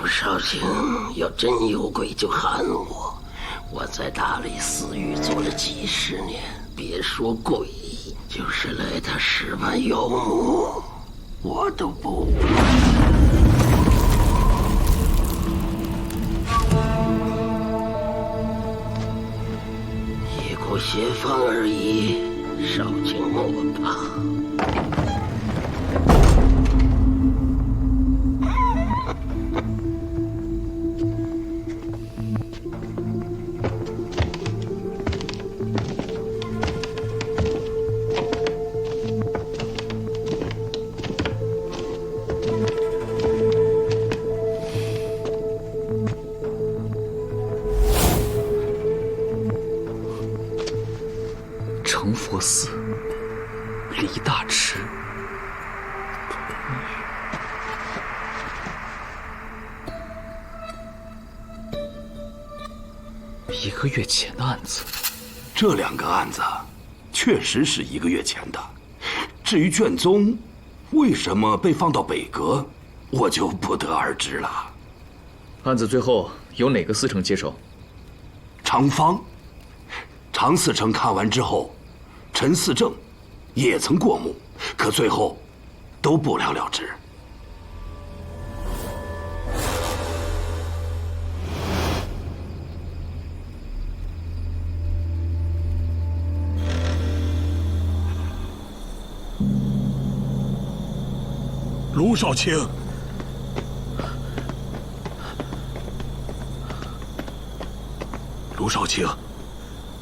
卢少卿，要真有鬼就喊我。我在大理寺狱做了几十年，别说鬼，就是来他10万妖魔，我都不怕。一股邪风而已，少卿莫怕。成佛寺，李大池。1个月前的案子，这2个案子确实是1个月前的。至于卷宗为什么被放到北阁，我就不得而知了。案子最后由哪个司城接手？常方。常四成看完之后，陈四正也曾过目，可最后都不了了之。卢少卿，卢少卿，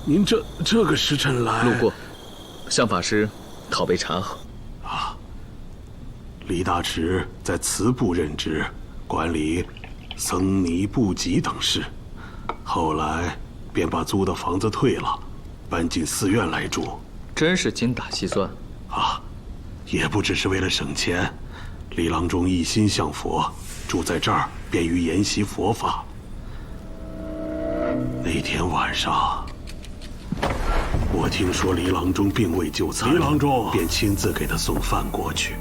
您这个时辰来，路过，向法师讨杯茶喝。啊，李大池在祠部任职，管理僧尼部籍等事，后来便把租的房子退了，搬进寺院来住。真是精打细算啊，也不只是为了省钱。李郎中一心向佛，住在这儿便于研习佛法。那天晚上，我听说李郎中并未就餐，李郎中便亲自给他送饭过去。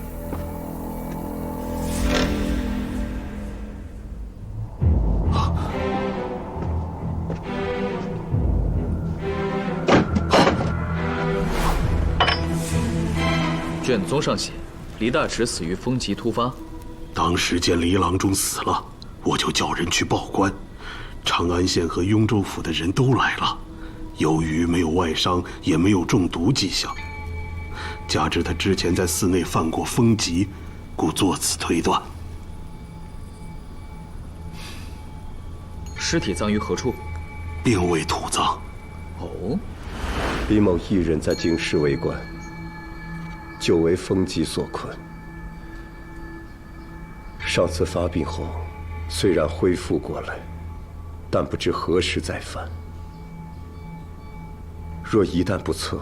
卷宗上写，李大池死于风疾突发。当时见李郎中死了，我就叫人去报官。长安县和雍州府的人都来了，由于没有外伤，也没有中毒迹象，加之他之前在寺内犯过风疾，故作此推断。尸体葬于何处？并未土葬。哦，李某一人在京师为官，久为风疾所困。上次发病后，虽然恢复过来，但不知何时再犯。若一旦不测，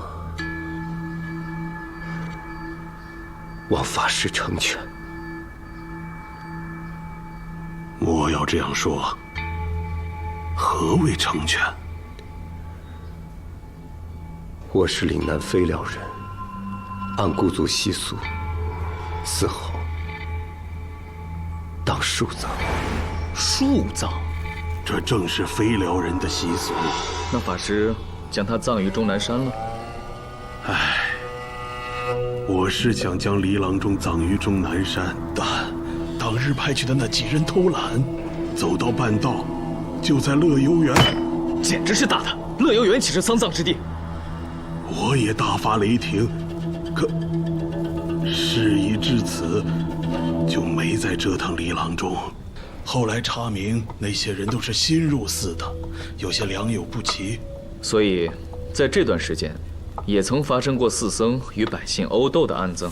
望法师成全。莫要这样说。何谓成全？我是岭南飞辽人，按故族习俗，死后当树葬。树葬？这正是飞辽人的习俗。那法师将他葬于终南山了？唉，我是想将李郎中葬于终南山，但当日派去的那几人偷懒，走到半道，就在乐游园。简直是大的！乐游园岂是丧葬之地？我也大发雷霆，可事已至此，就没再折腾李郎中。后来查明，那些人都是新入寺的，有些良莠不齐。所以，在这段时间，也曾发生过寺僧与百姓殴斗的案子。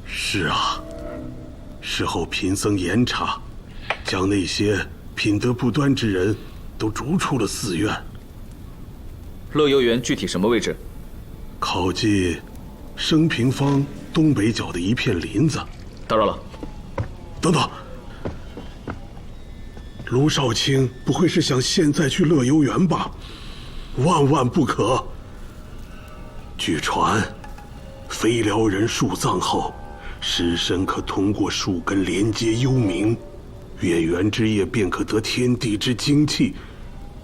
是啊，事后贫僧严查，将那些品德不端之人都逐出了寺院。乐游园具体什么位置？靠近升平坊东北角的一片林子。打扰了。等等，卢少卿不会是想现在去乐游园吧？万万不可！据传，飞辽人树葬后，尸身可通过树根连接幽冥，月圆之夜便可得天地之精气，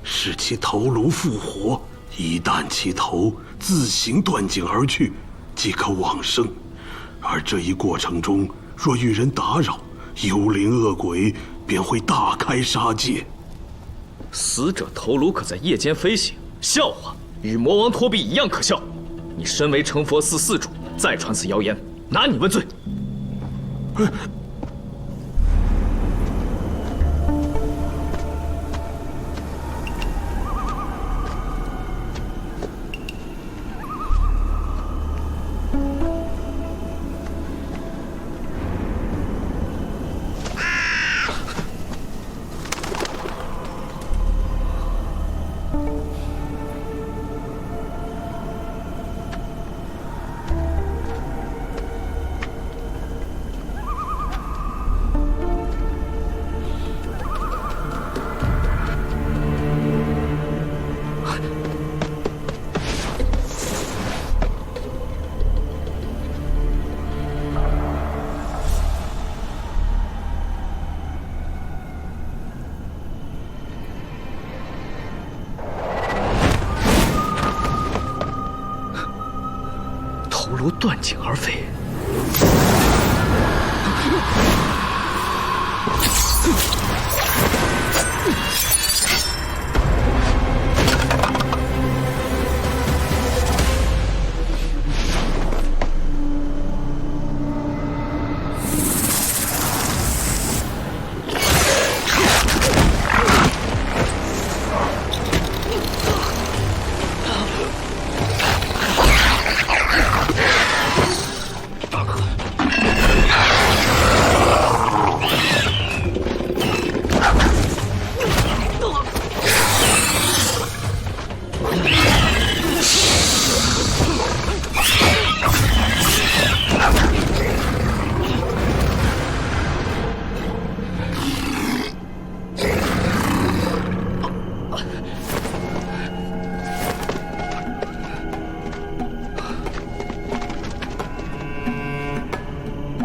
使其头颅复活。一旦其头自行断颈而去，即可往生。而这一过程中，若遇人打扰，幽灵恶鬼便会大开杀戒。死者头颅可在夜间飞行，笑话，与魔王托比一样可笑。你身为成佛寺寺主，再传此谣言，拿你问罪。头颅断颈而飞。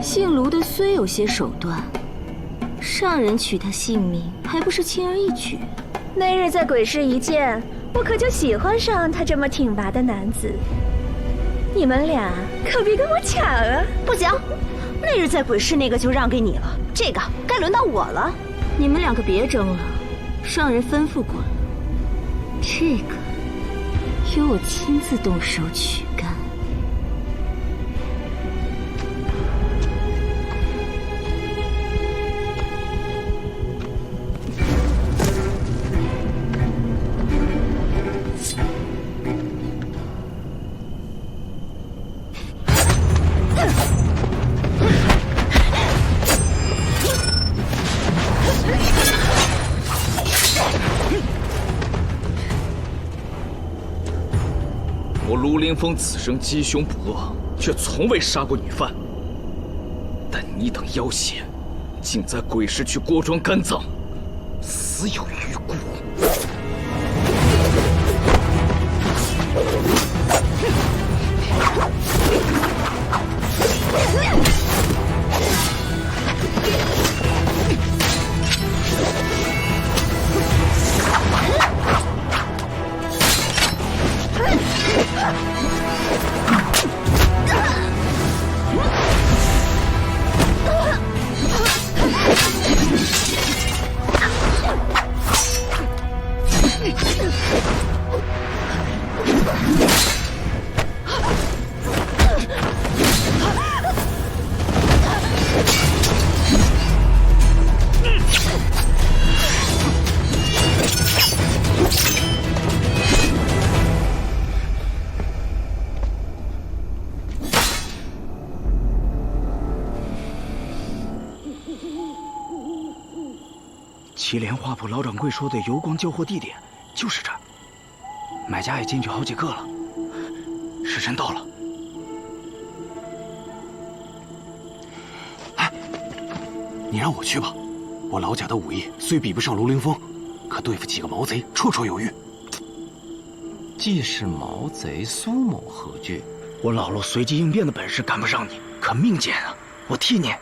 姓卢的虽有些手段，上人取他性命还不是轻而易举。那日在鬼市一见，我可就喜欢上他这么挺拔的男子。你们俩可别跟我抢啊！不行，那日在鬼市那个就让给你了，这个该轮到我了。你们两个别争了，上人吩咐过了，这个由我亲自动手取干。我卢凌风此生鸡凶不恶，却从未杀过女犯。但你等妖邪，竟在鬼市去郭庄肝脏，死有余辜。祁连画铺老掌柜说的油光交货地点就是这儿，买家也进去好几个了。时辰到了，哎，你让我去吧。我老贾的武艺虽比不上卢凌风，可对付几个毛贼绰绰有余。既是毛贼，苏某何惧？我老罗随机应变的本事赶不上你，可命贱啊！我替你。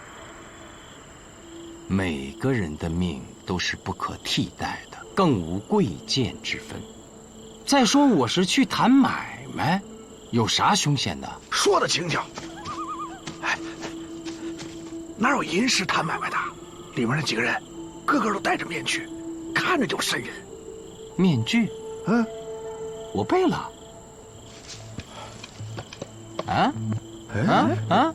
每个人的命都是不可替代的，更无贵贱之分。再说我是去谈买卖，有啥凶险的？说的轻巧。哎，哪有银石谈买卖的？里面那几个人，个个都戴着面具，看着就瘆人。面具？嗯，我背了。啊？啊？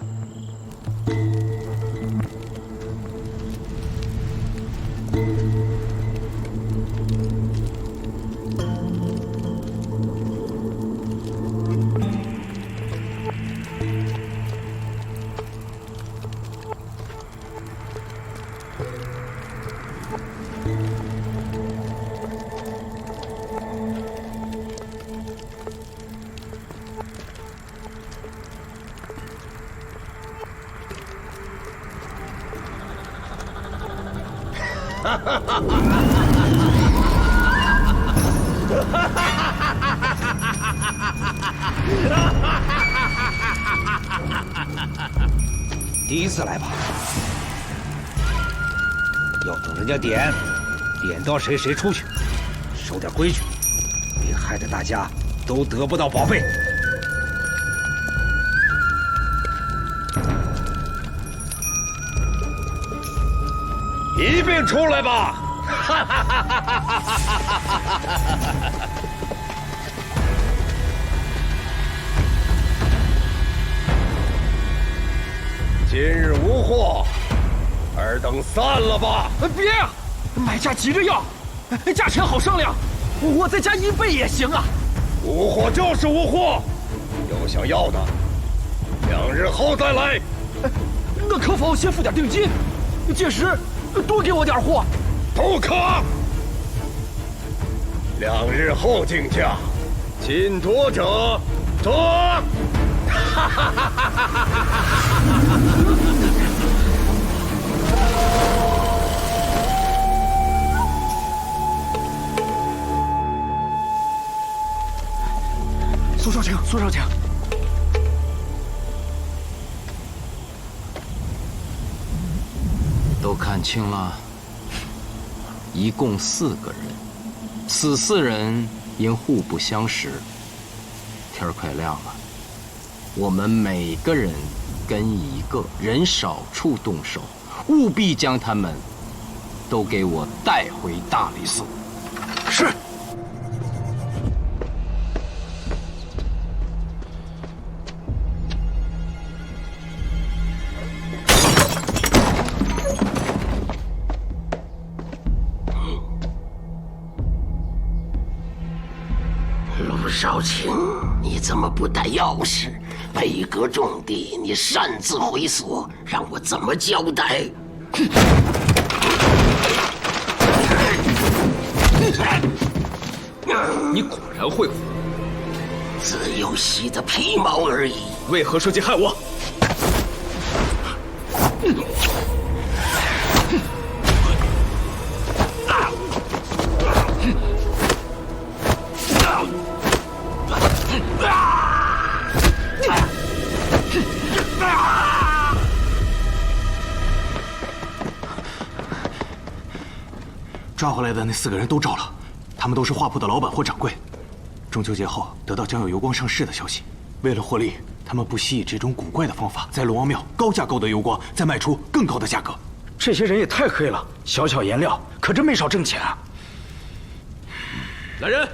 第一次来吧，要等人家点到谁出去，守点规矩，别害得大家都得不到宝贝。一并出来吧！今日无货，尔等散了吧！别呀，买家急着要，价钱好商量，我再加1倍也行啊。无货就是无货，有想要的，2日后再来。那可否先付点定金，届时多给我点货？不可！2日后竞价，尽夺者夺。苏少卿，都看清了，一共4个人，此4人因互不相识。天儿快亮了，我们每个人跟一个，人少处动手，务必将他们都给我带回大理寺。是。陆少卿，你怎么不带钥匙？北阁重地，你擅自回锁，让我怎么交代？你果然会武，只有洗的皮毛而已。为何设计害我？抓回来的那4个人都招了，他们都是画铺的老板或掌柜。中秋节后得到将有油光上市的消息，为了获利，他们不惜以这种古怪的方法，在龙王庙高价购得油光，再卖出更高的价格。这些人也太黑了，小巧颜料可真没少挣钱啊！来人，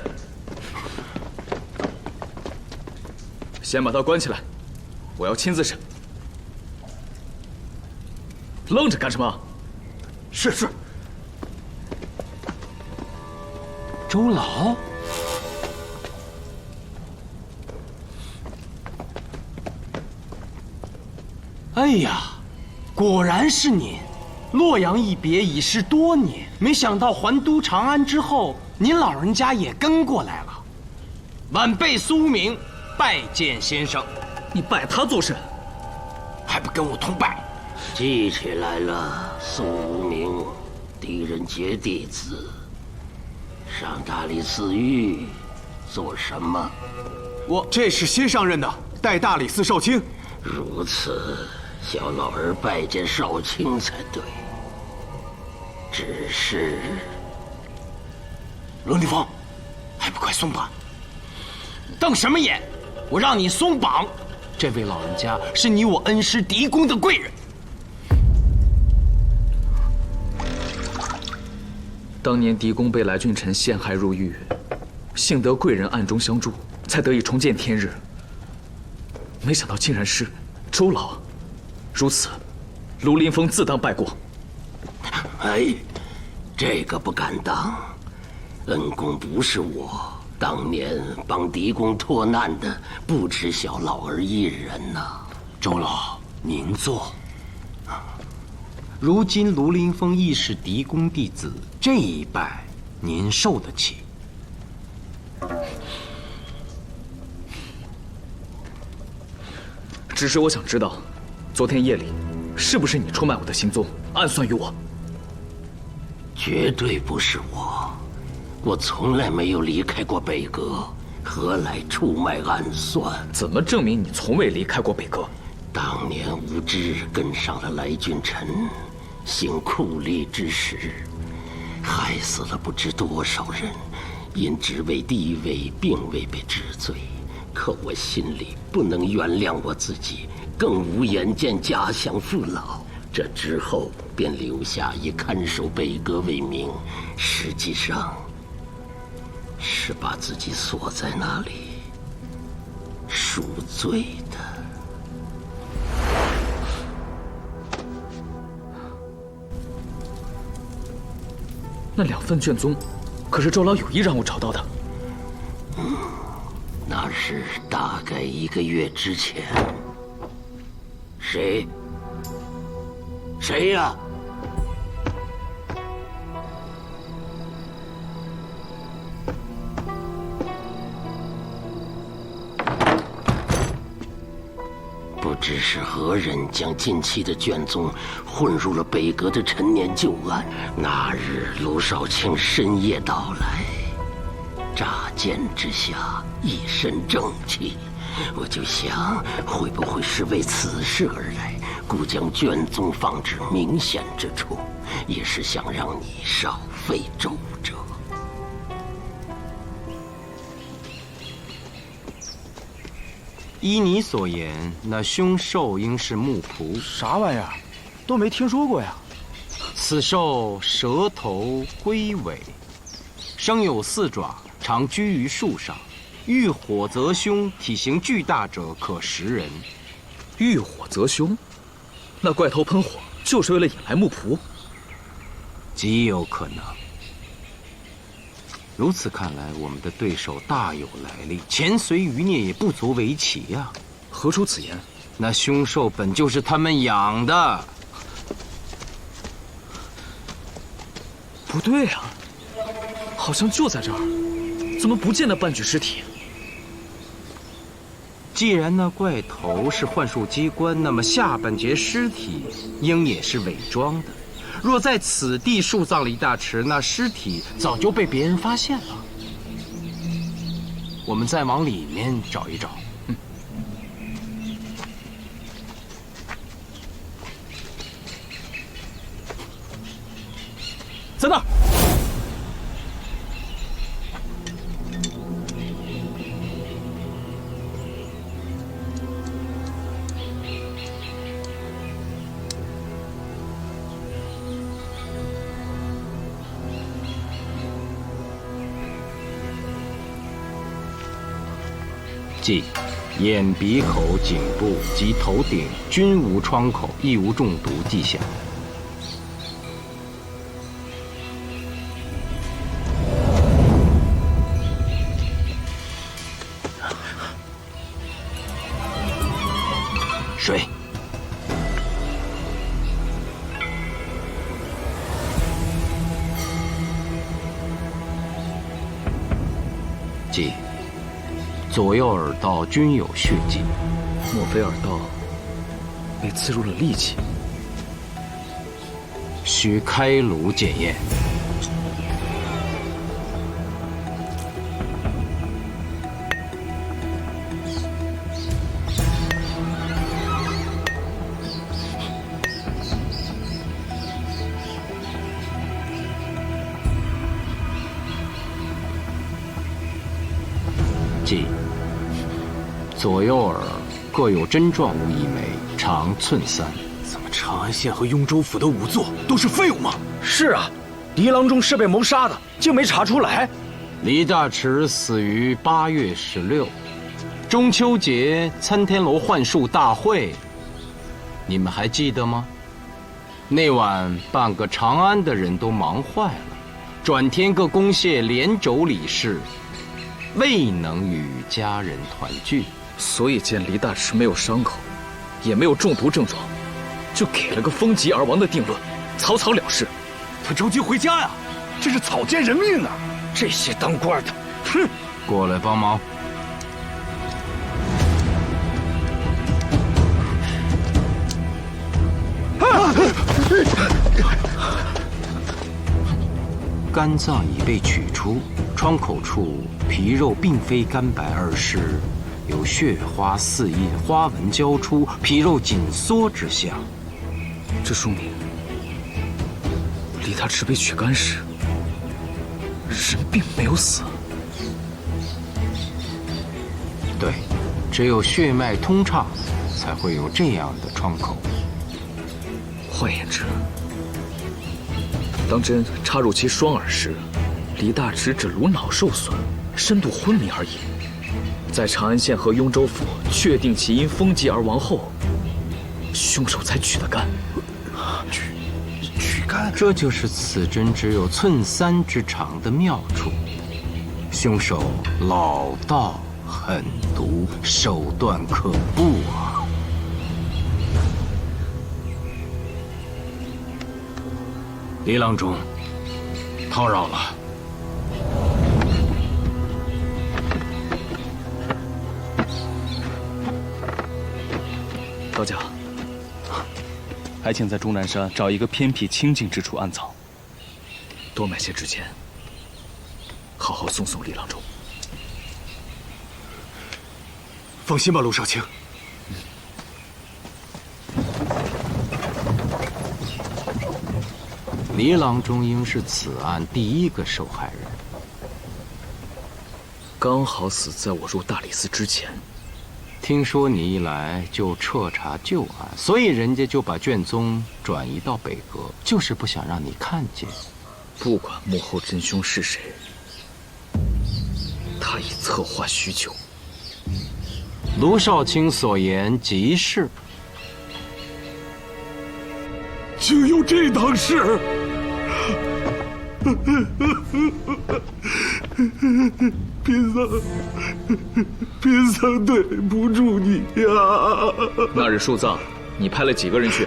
先把他关起来，我要亲自审。愣着干什么？是。周老，哎呀，果然是您！洛阳一别已是多年，没想到还都长安之后，您老人家也跟过来了。晚辈苏明拜见先生。你拜他做甚？还不跟我同拜？记起来了，苏无名，狄仁杰弟子。上大理寺狱做什么？这是新上任的，代大理寺少卿。如此，小老儿拜见少卿才对。只是，罗立峰，还不快松绑！瞪什么眼？我让你松绑！这位老人家是你我恩师狄公的贵人。当年狄公被来俊臣陷害入狱，幸得贵人暗中相助，才得以重见天日。没想到竟然是周老，如此，卢林峰自当拜过。哎，这个不敢当，恩公不是我。当年帮狄公脱难的不止小老儿一人呐。周老，您坐。如今卢林峰亦是狄公弟子，这一拜您受得起。只是我想知道，昨天夜里是不是你出卖我的行踪，暗算于我？绝对不是我，我从来没有离开过北阁，何来出卖暗算？怎么证明你从未离开过北阁？当年无知跟上了来俊臣，行酷吏之实，害死了不知多少人，因职位地位并未被治罪。可我心里不能原谅我自己，更无颜见家乡父老。这之后便留下以看守北阁为名，实际上是把自己锁在那里赎罪的。那2份卷宗，可是周老有意让我找到的。那是大概1个月之前。谁？谁呀？不知是何人将近期的卷宗混入了北阁的陈年旧案。那日卢少卿深夜到来，乍见之下一身正气，我就想会不会是为此事而来，故将卷宗放置明显之处，也是想让你少费周折。依你所言，那凶兽应是木仆。啥玩意儿？都没听说过呀。此兽蛇头龟尾，生有4爪，常居于树上。遇火则凶，体型巨大者可食人。遇火则凶，那怪头喷火就是为了引来木仆？极有可能。如此看来，我们的对手大有来历，前随余孽也不足为奇呀。何出此言？那凶兽本就是他们养的。不对啊，好像就在这儿，怎么不见那半具尸体？既然那怪头是幻术机关，那么下半截尸体应也是伪装的。若在此地树葬了一大池，那尸体早就被别人发现了。我们再往里面找一找。在那儿。即眼、鼻、口、颈部及头顶均无创口，亦无中毒迹象。水。即左右耳道均有血迹，莫非耳道被刺入了利器？需开颅检验。系，左右耳各有针状物1枚，长寸3。怎么长安县和雍州府的仵作都是废物吗？是啊，黎郎中是被谋杀的，竟没查出来。黎大池死于8月16，中秋节参天楼幻术大会，你们还记得吗？那晚半个长安的人都忙坏了，转天各公谢连轴理事，未能与家人团聚。所以见黎大池没有伤口，也没有中毒症状，就给了个风疾而亡的定论，草草了事。他着急回家呀，这是草菅人命啊！这些当官的，哼！过来帮忙。肝脏已被取出，窗口处皮肉并非干白，而是有血花四印，花纹交出，皮肉紧缩之象。这说明黎大池被取干时，人并没有死。对，只有血脉通畅，才会有这样的窗口。换言之，当针插入其双耳时，黎大池只颅脑受损，深度昏迷而已。在长安县和雍州府确定其因风疾而亡后，凶手才取的肝。取肝，这就是此针只有寸3之长的妙处。凶手老道狠毒，手段可怖啊！黎郎中，叨扰了。刀匠，还请在终南山找一个偏僻清静之处安葬，多买些纸钱，好好送送黎郎中。放心吧，陆少卿。黎郎中应是此案第1个受害人，刚好死在我入大理寺之前。听说你一来就彻查旧案，所以人家就把卷宗转移到北阁，就是不想让你看见。不管幕后真凶是谁，他已策划许久。卢少卿所言极是。竟有这档事！贫僧对不住你呀！那日树葬，你派了几个人去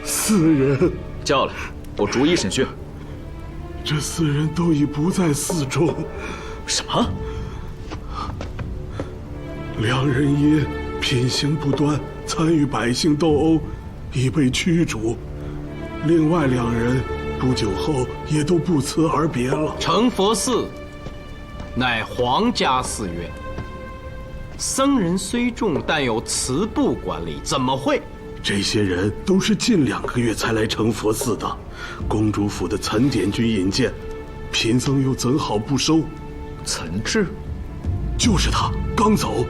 ？4人。叫来，我逐一审讯。这4人都已不在寺中。什么？2人因品行不端，参与百姓斗殴，已被驱逐。另外2人不久后也都不辞而别了。成佛寺乃皇家寺院，僧人虽众，但有祠部管理，怎么会？这些人都是近2个月才来成佛寺的，公主府的岑典军引荐，贫僧又怎好不收？岑志，就是他，刚走。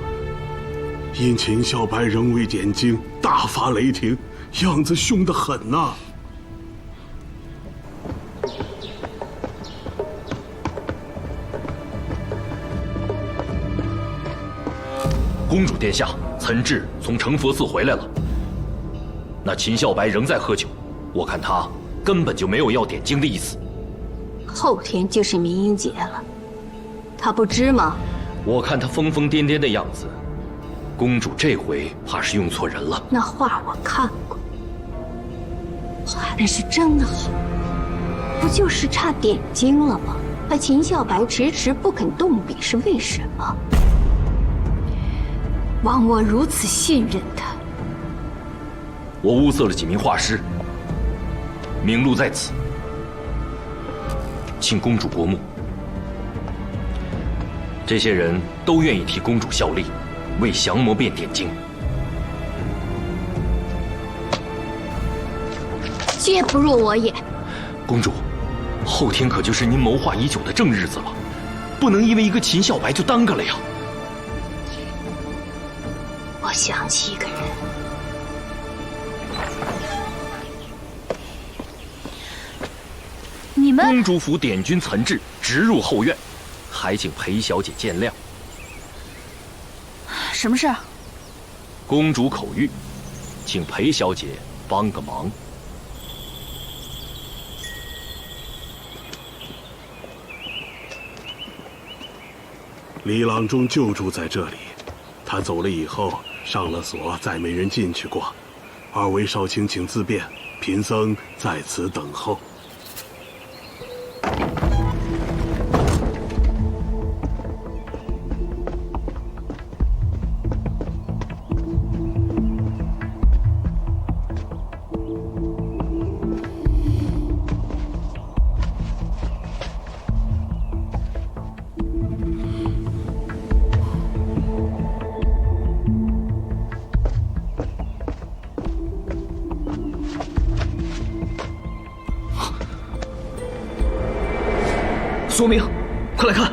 因秦小白仍未点睛，大发雷霆，样子凶得很呐。公主殿下，岑志从成佛寺回来了。那秦孝白仍在喝酒，我看他根本就没有要点睛的意思。后天就是明英节了，他不知吗？我看他疯疯癫癫的样子，公主这回怕是用错人了。那画我看过，画的是真的好，不就是差点睛了吗？而秦孝白迟迟不肯动笔，是为什么？枉我如此信任他。我物色了几名画师，名录在此，请公主过目。这些人都愿意替公主效力，为降魔变点睛。皆不入我眼。公主，后天可就是您谋划已久的正日子了，不能因为一个秦孝白就耽搁了呀。我想起一个人。你们公主府点军岑挚直入后院，还请裴小姐见谅。什么事？公主口谕，请裴小姐帮个忙。李郎中就住在这里，他走了以后上了锁，再没人进去过。二位少卿请自便，贫僧在此等候。索明，快来看！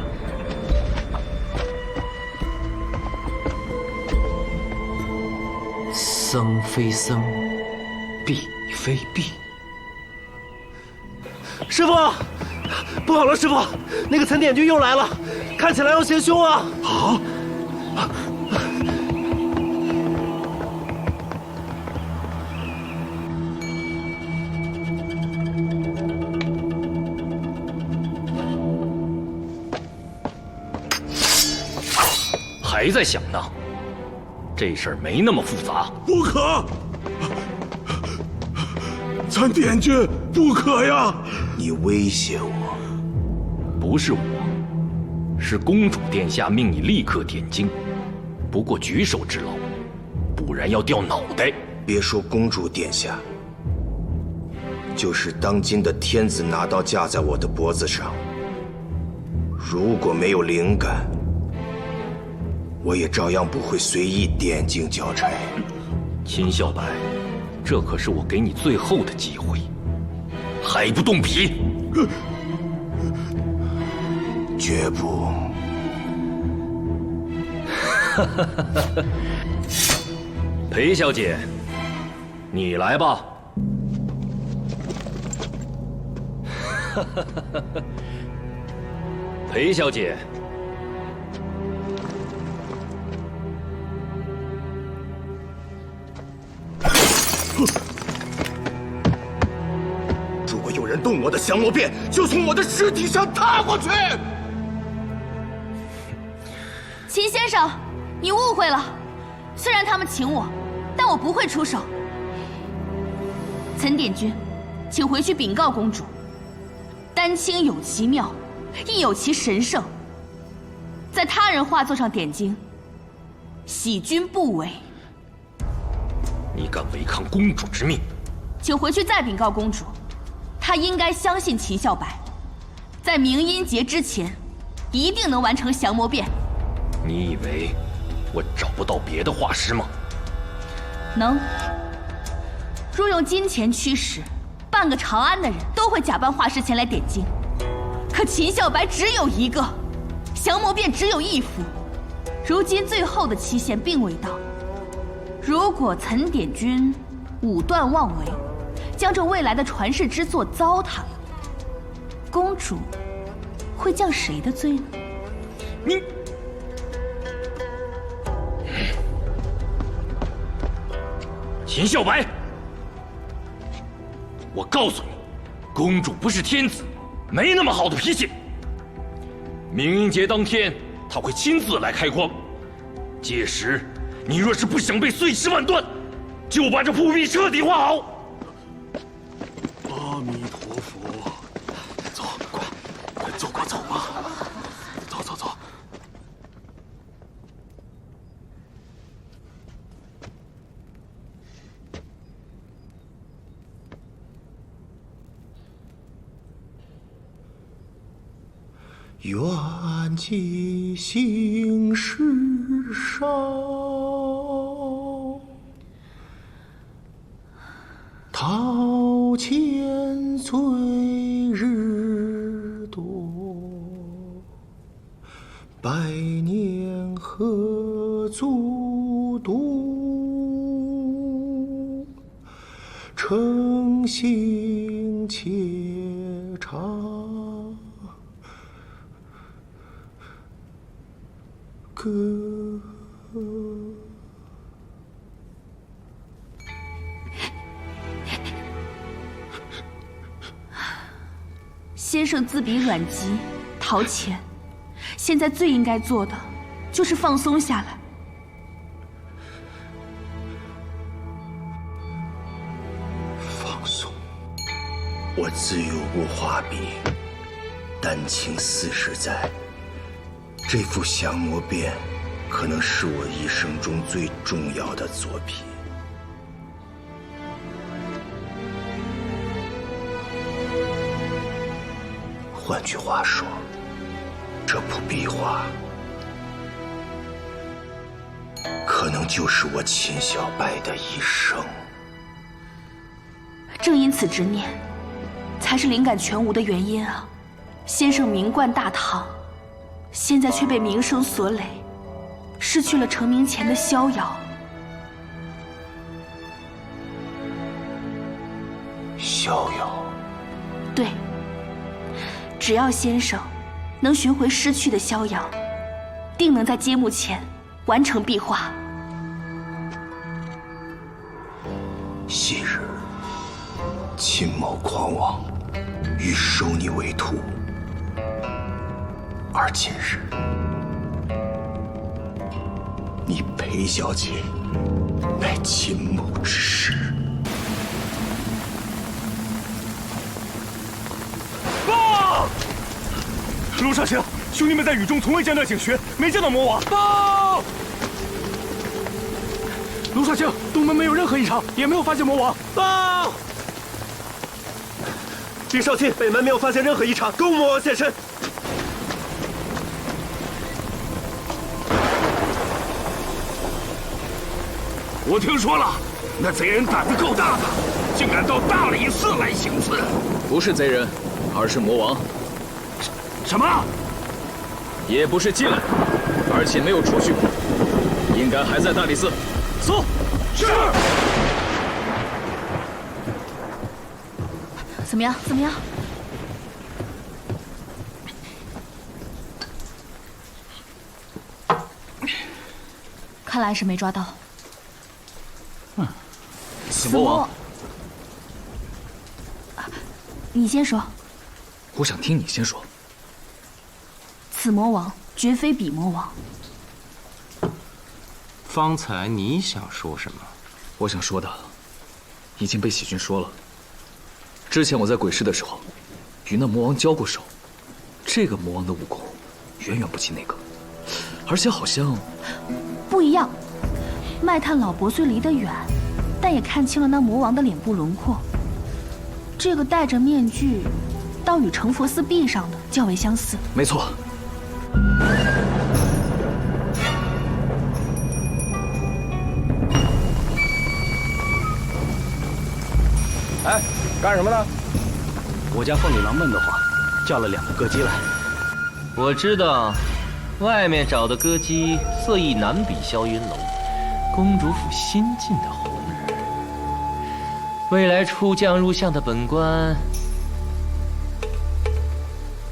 僧非僧，必非必。师傅，不好了，师傅，那个岑点军又来了，看起来要行凶啊！啊！还在想呢？这事儿没那么复杂。不可！岑点军，不可呀！你威胁我？不是我，是公主殿下命你立刻点睛。不过举手之劳，不然要掉脑袋。别说公主殿下，就是当今的天子拿刀架在我的脖子上，如果没有灵感，我也照样不会随意点睛交差。秦小白，这可是我给你最后的机会，还不动笔？绝不。裴小姐，你来吧。裴小姐。如果有人动我的降魔鞭，就从我的尸体上踏过去。秦先生，你误会了。虽然他们请我，但我不会出手。岑点军，请回去禀告公主，丹青有其妙，亦有其神圣。在他人画作上点睛，喜君不为。你敢违抗公主之命？请回去再禀告公主，她应该相信秦孝白，在明阴节之前，一定能完成降魔变。你以为我找不到别的画师吗？能。若用金钱驱使，半个长安的人都会假扮画师前来点睛。可秦孝白只有一个，降魔变只有一幅，如今最后的期限并未到。如果岑点军武断妄为，将这未来的传世之作糟蹋了，公主会降谁的罪呢？你，秦孝白，我告诉你，公主不是天子，没那么好的脾气。明阴节当天，她会亲自来开荒，届时你若是不想被碎尸万段，就把这铺壁彻底画好。阿弥陀佛，走，快走吧，走。愿寄心事少，陶潜醉日多，百年何足独诚心且长。歌。先生自比阮籍、陶潜，现在最应该做的就是放松下来。放松。我自有过画笔，丹青40载。这幅《降魔变》可能是我一生中最重要的作品。换句话说，这幅壁画可能就是我秦小白的一生。正因此执念，才是灵感全无的原因啊！先生名冠大唐，现在却被名声所累，失去了成名前的逍遥。逍遥？对。只要先生能寻回失去的逍遥，定能在揭幕前完成壁画。昔日秦某狂妄，欲收你为徒，而今日你裴小姐乃秦某之师。卢少卿，兄弟们在雨中从未间断警巡，没见到魔王。报！卢少卿，东门没有任何异常，也没有发现魔王。报！李少卿，北门没有发现任何异常，恭魔王现身。我听说了，那贼人胆子够大的，竟敢到大理寺来行刺。不是贼人，而是魔王。什么？也不是进来，而且没有出去过，应该还在大理寺。搜！是。怎么样？怎么样？看来是没抓到。此魔王，你先说。我想听你先说。此魔王绝非彼魔王。方才你想说什么？我想说的已经被喜君说了。之前我在鬼市的时候，与那魔王交过手，这个魔王的武功远远不及那个，而且好像不一样。麦探老伯虽离得远，但也看清了那魔王的脸部轮廓。这个戴着面具，倒与成佛寺壁上的较为相似。没错。哎，干什么呢？我家凤里郎闷得慌，叫了2个歌姬来。我知道，外面找的歌姬色艺难比霄云楼，公主府新进的红日，未来出将入相的本官，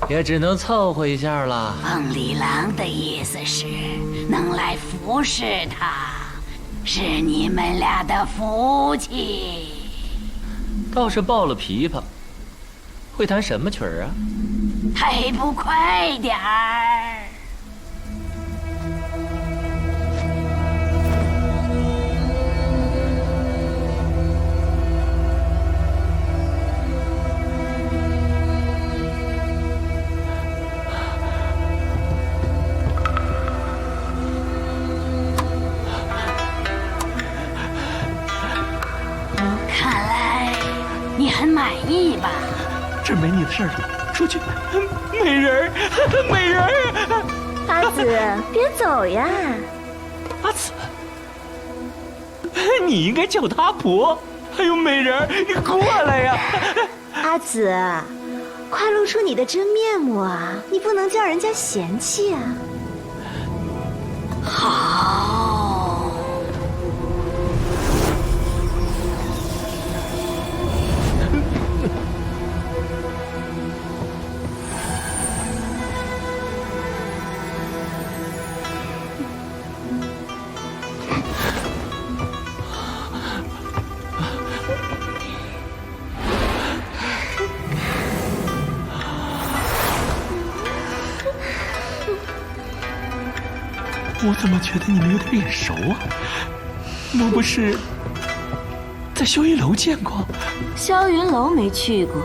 也只能凑合一下了。凤里郎的意思是，能来服侍他，是你们俩的福气。倒是抱了琵琶，会弹什么曲儿啊？还不快点儿！看来你很满意吧？这没你的事儿了，出去。美人儿，美人儿！阿紫，别走呀！阿紫，你应该叫她阿婆。还有美人儿，你过来呀！阿紫，快露出你的真面目啊！你不能叫人家嫌弃啊！好。我怎么觉得你们有点眼熟啊？莫不是在霄云楼见过？霄云楼没去过，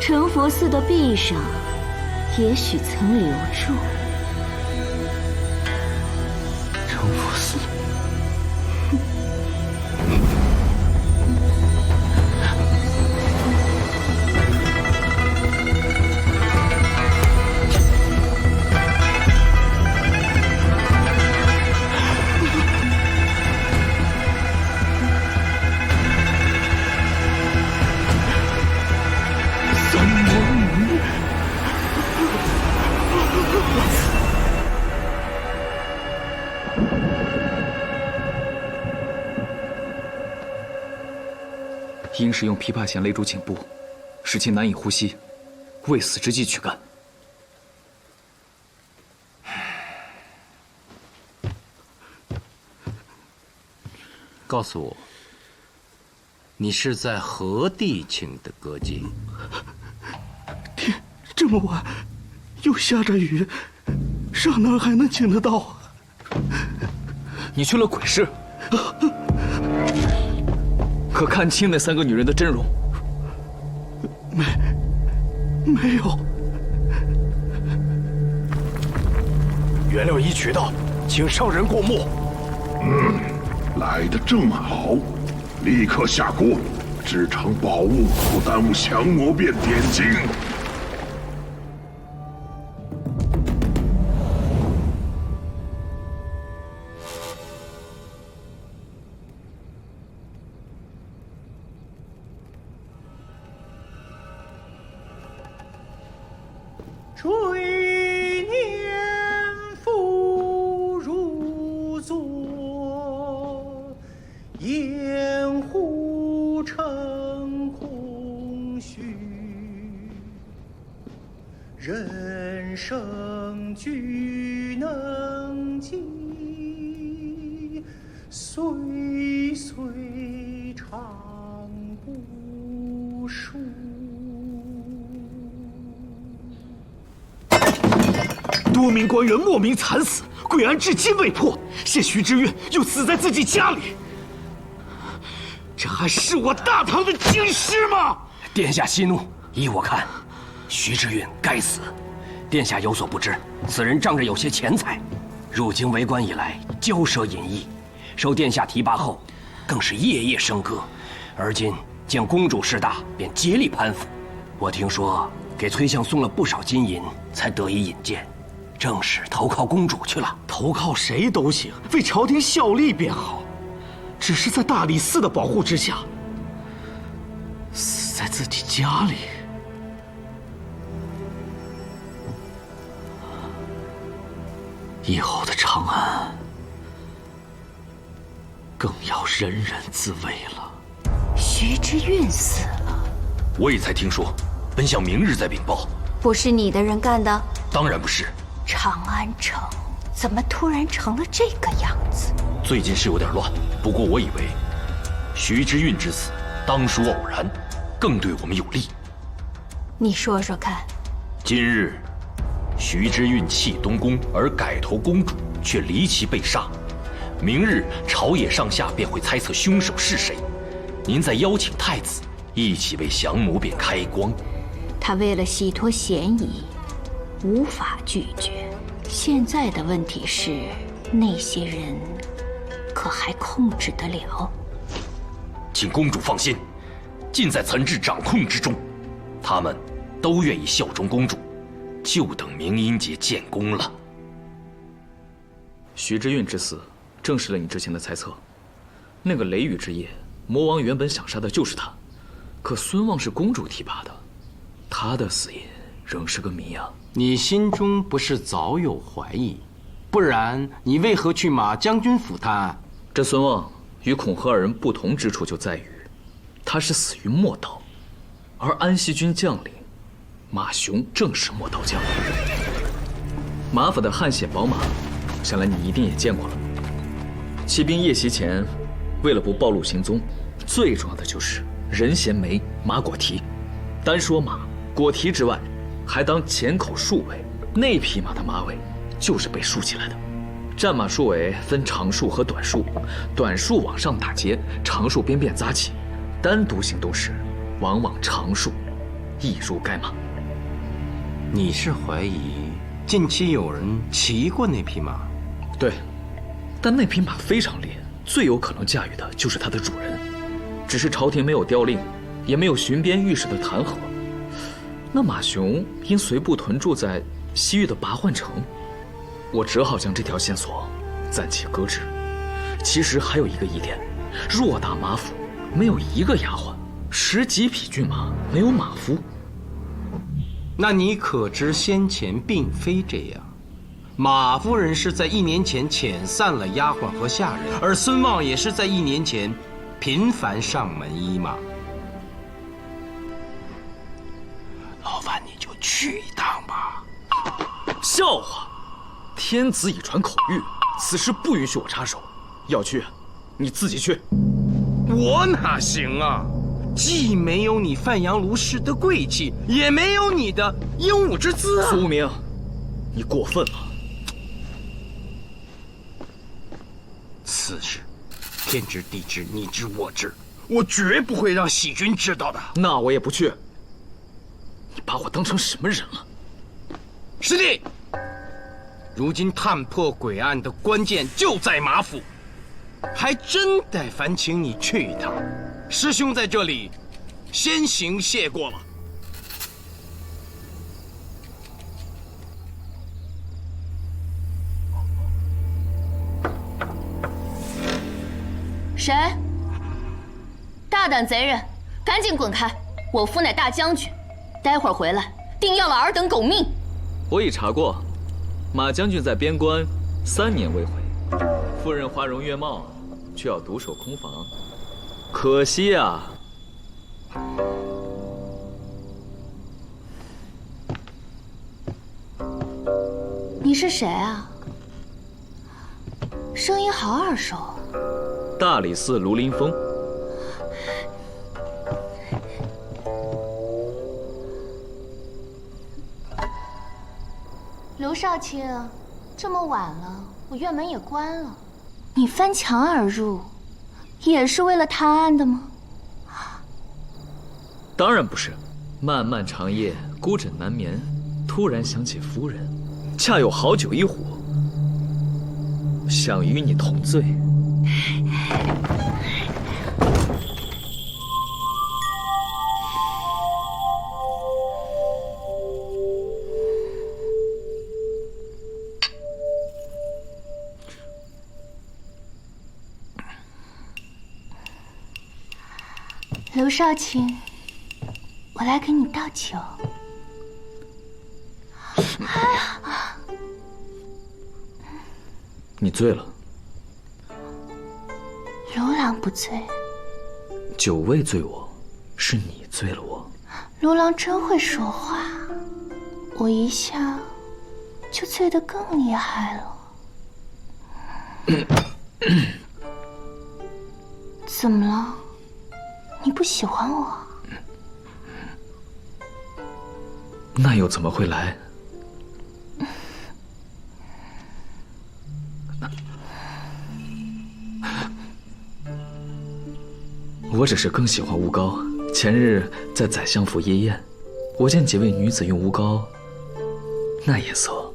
成佛寺的壁上也许曾留住。成佛寺。应是用琵琶弦勒住颈部，使其难以呼吸，未死之际去干。告诉我，你是在何地请的歌姬？天这么晚，又下着雨，上哪儿还能请得到啊？你去了鬼市？可看清那3个女人的真容？没有。原料已取到，请上人过目。来得正好，立刻下锅，制成宝物，不耽误降魔变点睛。垂念复入座，掩护成空虚。人生俱能及，岁岁常不数。多名官员莫名惨死，诡案至今未破，现徐知运又死在自己家里，这还是我大唐的京师吗？殿下息怒，依我看，徐知运该死。殿下有所不知，此人仗着有些钱财，入京为官以来骄奢淫逸，受殿下提拔后，更是夜夜笙歌，而今见公主势大，便竭力攀附。我听说给崔相送了不少金银，才得以引荐。正是投靠公主去了。投靠谁都行，为朝廷效力便好。只是在大理寺的保护之下，死在自己家里，以后的长安更要人人自危了。徐知运死了，我也才听说，本想明日再禀报。不是你的人干的？当然不是。长安城怎么突然成了这个样子？最近是有点乱，不过我以为徐知运之死当属偶然，更对我们有利。你说说看。今日徐知运弃东宫而改投公主，却离奇被杀。明日朝野上下便会猜测凶手是谁。您再邀请太子一起为降魔变开光。他为了洗脱嫌疑，无法拒绝。现在的问题是，那些人可还控制得了？请公主放心，尽在岑挚掌控之中。他们都愿意效忠公主，就等明英节建功了。徐知运之死，证实了你之前的猜测。那个雷雨之夜，魔王原本想杀的就是他，可孙望是公主提拔的，他的死因仍是个谜啊。你心中不是早有怀疑，不然你为何去马将军府探案？这孙望与孔和二人不同之处就在于，他是死于陌道，而安西军将领马雄正是陌道将。马府的汉显宝马，想来你一定也见过了。骑兵夜袭前，为了不暴露行踪，最重要的就是人衔枚，马裹蹄。单说马裹蹄之外，还当前口竖尾，那匹马的马尾就是被竖起来的。战马术尾分长术和短术，短术往上打结，长术边边扎起。单独行动时，往往长术一如该马。你是怀疑近期有人骑过那匹马？对，但那匹马非常烈，最有可能驾驭的就是它的主人。只是朝廷没有调令，也没有巡边御史的弹劾。那马雄因随部屯驻在西域的拔换城，我只好将这条线索暂且搁置。其实还有一个疑点，偌大马府没有一个丫鬟，10几匹骏马没有马夫。那你可知先前并非这样，马夫人是在1年前遣散了丫鬟和下人，而孙望也是在1年前频繁上门医马。劳烦你就去一趟吧。笑话！天子已传口谕，此事不允许我插手。要去，你自己去。我哪行啊？既没有你范阳卢氏的贵气，也没有你的英武之姿啊！苏明，你过分了。此事天知地知，你知我知，我绝不会让喜君知道的。那我也不去。你把我当成什么人了？师弟，如今探破诡案的关键就在马府，还真得烦请你去一趟。师兄在这里先行谢过了。谁？大胆贼人，赶紧滚开！我夫乃大将军，待会儿回来定要了尔等狗命。我已查过，马将军在边关3年未回，夫人花容月貌，却要独守空房，可惜啊。你是谁啊？声音好耳熟。大理寺卢林峰。刘少卿，这么晚了，我院门也关了，你翻墙而入，也是为了探案的吗？当然不是，漫漫长夜，孤枕难眠，突然想起夫人，恰有好酒一壶，想与你同醉。刘少卿，我来给你倒酒。你醉了。刘郎不醉，酒未醉我，是你醉了我。刘郎真会说话，我一下就醉得更厉害了。怎么了？你不喜欢我？那又怎么会来？我只是更喜欢乌膏。前日在宰相府夜宴，我见几位女子用乌膏，那颜色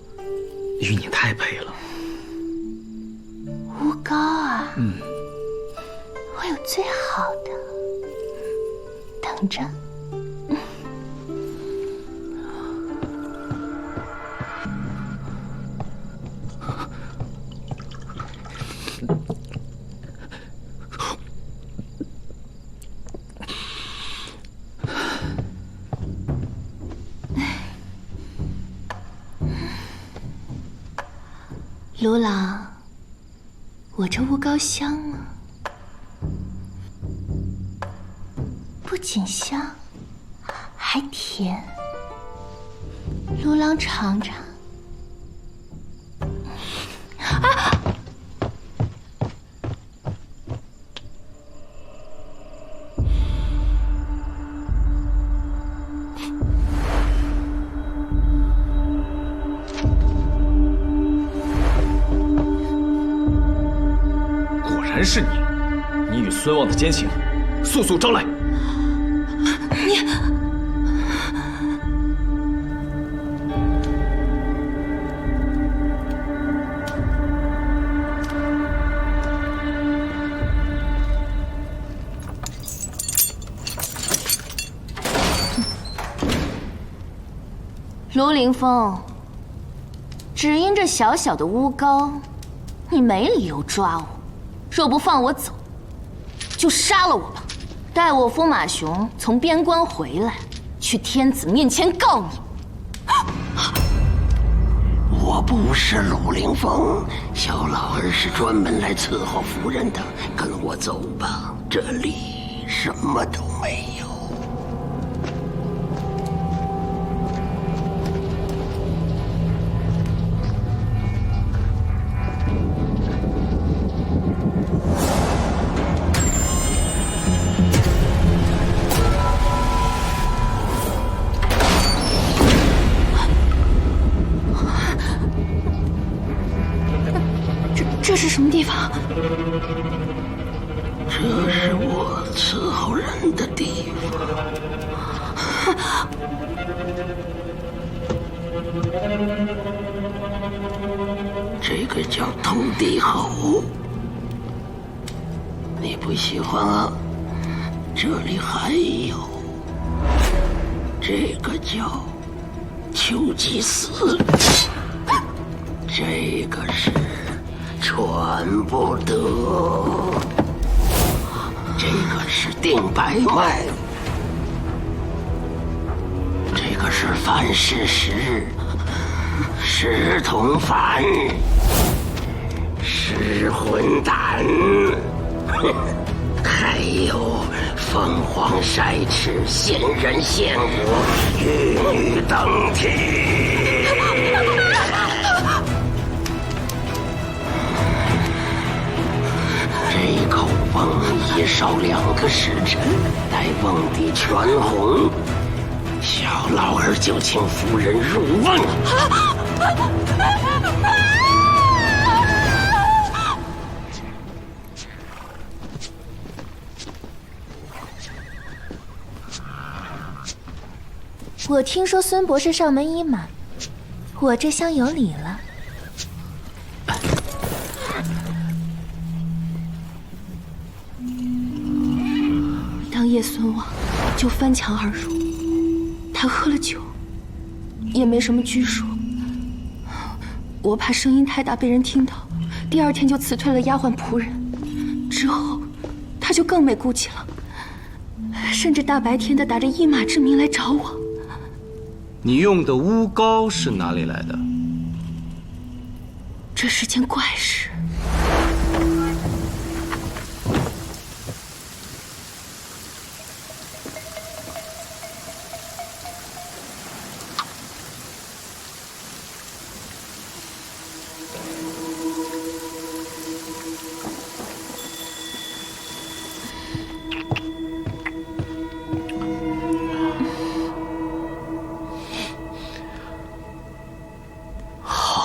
与你太配了。乌膏啊？我有最好的，等着。卢郎，我这乌膏香吗？不仅香，还甜。卢郎尝尝。啊！是你，你与孙望的奸情，速速招来。你。卢凌风，只因这小小的诬告，你没理由抓我。若不放我走，就杀了我吧。待我夫马雄从边关回来，去天子面前告你。我不是鲁凌风，小老儿是专门来伺候夫人的。跟我走吧，这里什么都没有。这是什么地方？这是我伺候人的地方。这个叫土地侯，你不喜欢啊？这里还有，这个叫丘吉斯，这个是传不得，这个是定白脉，这个是范世石，石同凡，石混蛋，还有凤凰筛翅，仙人陷我，玉女登天。这口瓮一烧2个时辰，待瓮底全红，小老儿就请夫人入瓮。我听说孙博士上门已满，我这厢有礼了。当夜孙望就翻墙而入，他喝了酒，也没什么拘束。我怕声音太大被人听到，第2天就辞退了丫鬟仆人。之后，他就更没骨气了，甚至大白天的打着一马之名来找我。你用的巫膏是哪里来的？这是件怪事。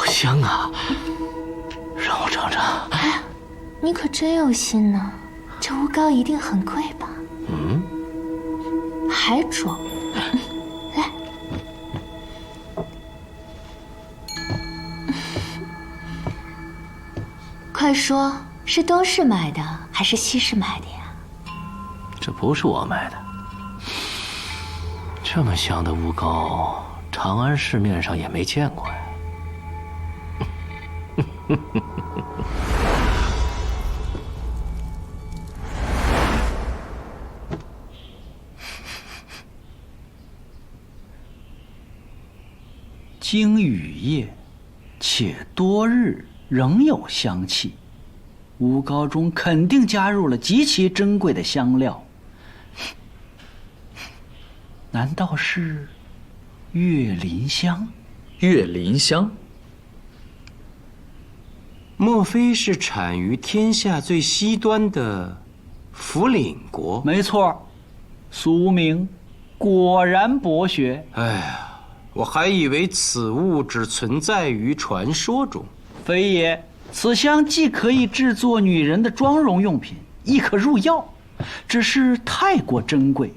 香啊，让我尝尝。哎，你可真有心呢，这巫膏一定很贵吧？嗯，还装？来，快说，是东市买的还是西市买的呀？这不是我买的，这么香的巫膏，长安市面上也没见过呀。经雨夜，且多日，仍有香气。巫膏中肯定加入了极其珍贵的香料。难道是月林香？月林香？莫非是产于天下最西端的福岭国？没错，苏明果然博学。哎呀，我还以为此物只存在于传说中。非也，此香既可以制作女人的妆容用品，亦可入药，只是太过珍贵。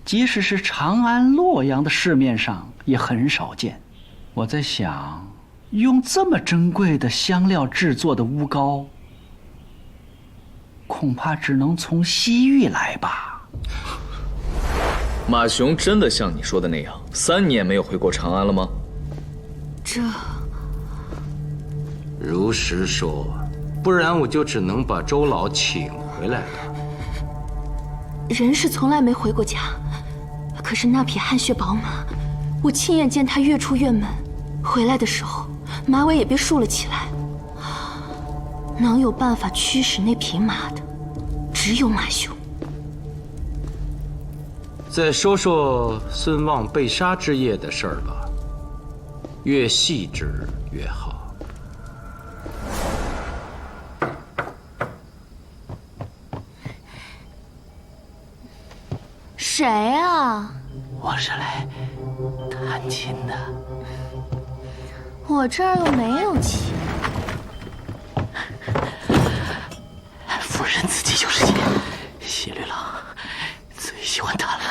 即使是长安、洛阳的市面上也很少见。我在想，用这么珍贵的香料制作的乌膏，恐怕只能从西域来吧。马雄真的像你说的那样，3年没有回过长安了吗？这，如实说，不然我就只能把周老请回来了。人是从来没回过家，可是那匹汗血宝马，我亲眼见他跃出院门，回来的时候马尾也被竖了起来。能有办法驱使那匹马的，只有马雄。再说说孙望被杀之夜的事儿吧，越细致越好。谁啊？我是来探亲的。我这儿又没有亲。夫人自己就是亲，谢律郎最喜欢她了。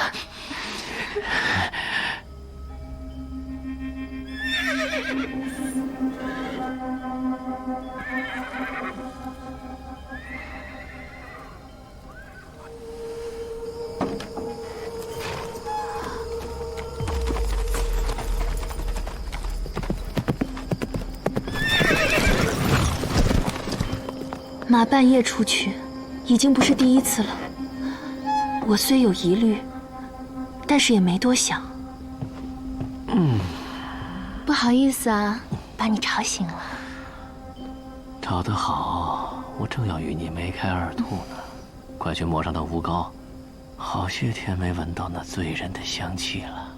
马半夜出去，已经不是第一次了。我虽有疑虑，但是也没多想。不好意思啊，把你吵醒了。找得好，我正要与你梅开二度呢。快去抹上那乌膏，好些天没闻到那醉人的香气了，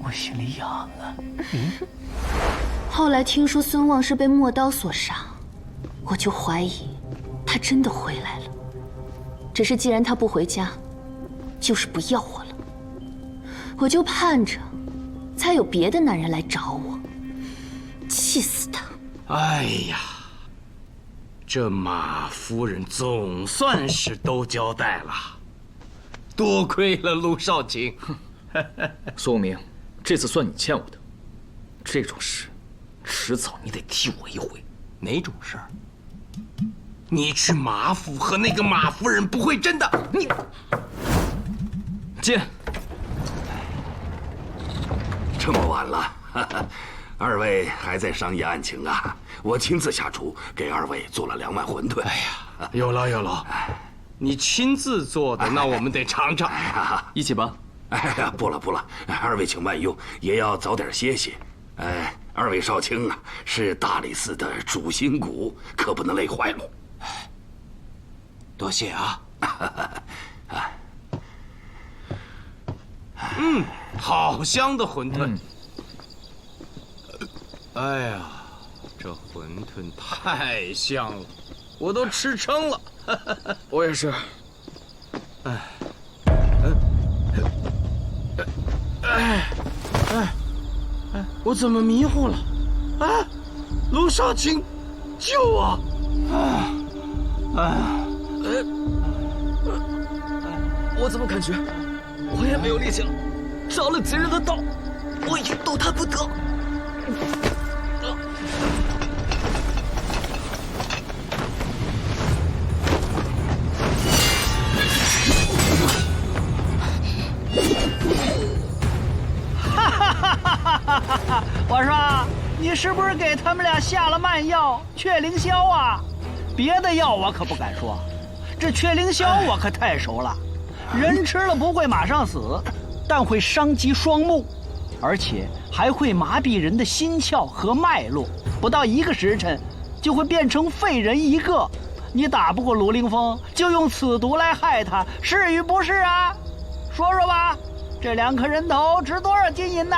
我心里痒啊。后来听说孙望是被陌刀所杀，我就怀疑他真的回来了。只是既然他不回家，就是不要我了。我就盼着，才有别的男人来找我，气死他！哎呀，这马夫人总算是都交代了，多亏了陆少卿。苏无名，这次算你欠我的。这种事，迟早你得替我一回。哪种事儿？你去马府和那个马夫人不会真的？你见。这么晚了，二位还在商议案情啊？我亲自下厨给二位做了2碗馄饨。哎呀，有劳有劳，你亲自做的，那我们得尝尝。一起吧。哎呀，不了，二位请慢用，也要早点歇歇。二位少卿啊，是大理寺的主心骨，可不能累坏了。多谢啊。好香的馄饨。哎呀，这馄饨太香了，我都吃撑了。我也是。我怎么迷糊了？啊，陆少卿，救我！我怎么感觉我也没有力气了？着了贼人的道，我已经动弹不得。我说，你是不是给他们俩下了慢药雀凌霄啊？别的药我可不敢说，这雀凌霄我可太熟了。人吃了不会马上死，但会伤及双目，而且还会麻痹人的心窍和脉络，不到1个时辰就会变成废人一个。你打不过卢凌风，就用此毒来害他，是与不是啊？说说吧，这2颗人头值多少金银呢？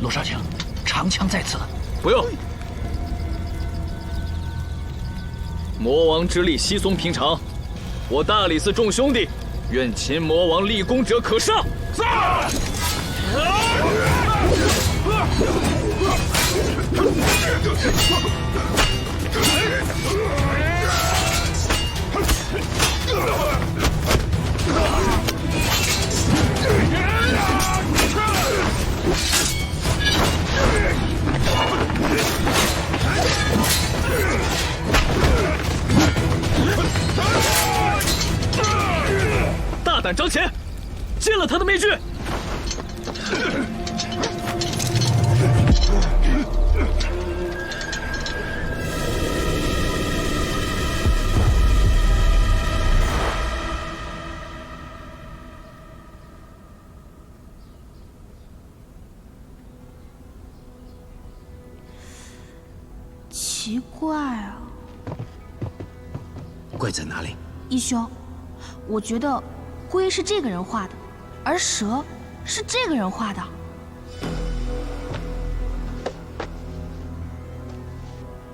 罗少卿，长枪在此。不用。魔王之力稀松平常，我大理寺众兄弟愿擒魔王立功者可上。在。大胆张前，揭了他的面具！奇怪啊，怪在哪里？义兄，我觉得龟是这个人画的，而蛇是这个人画的。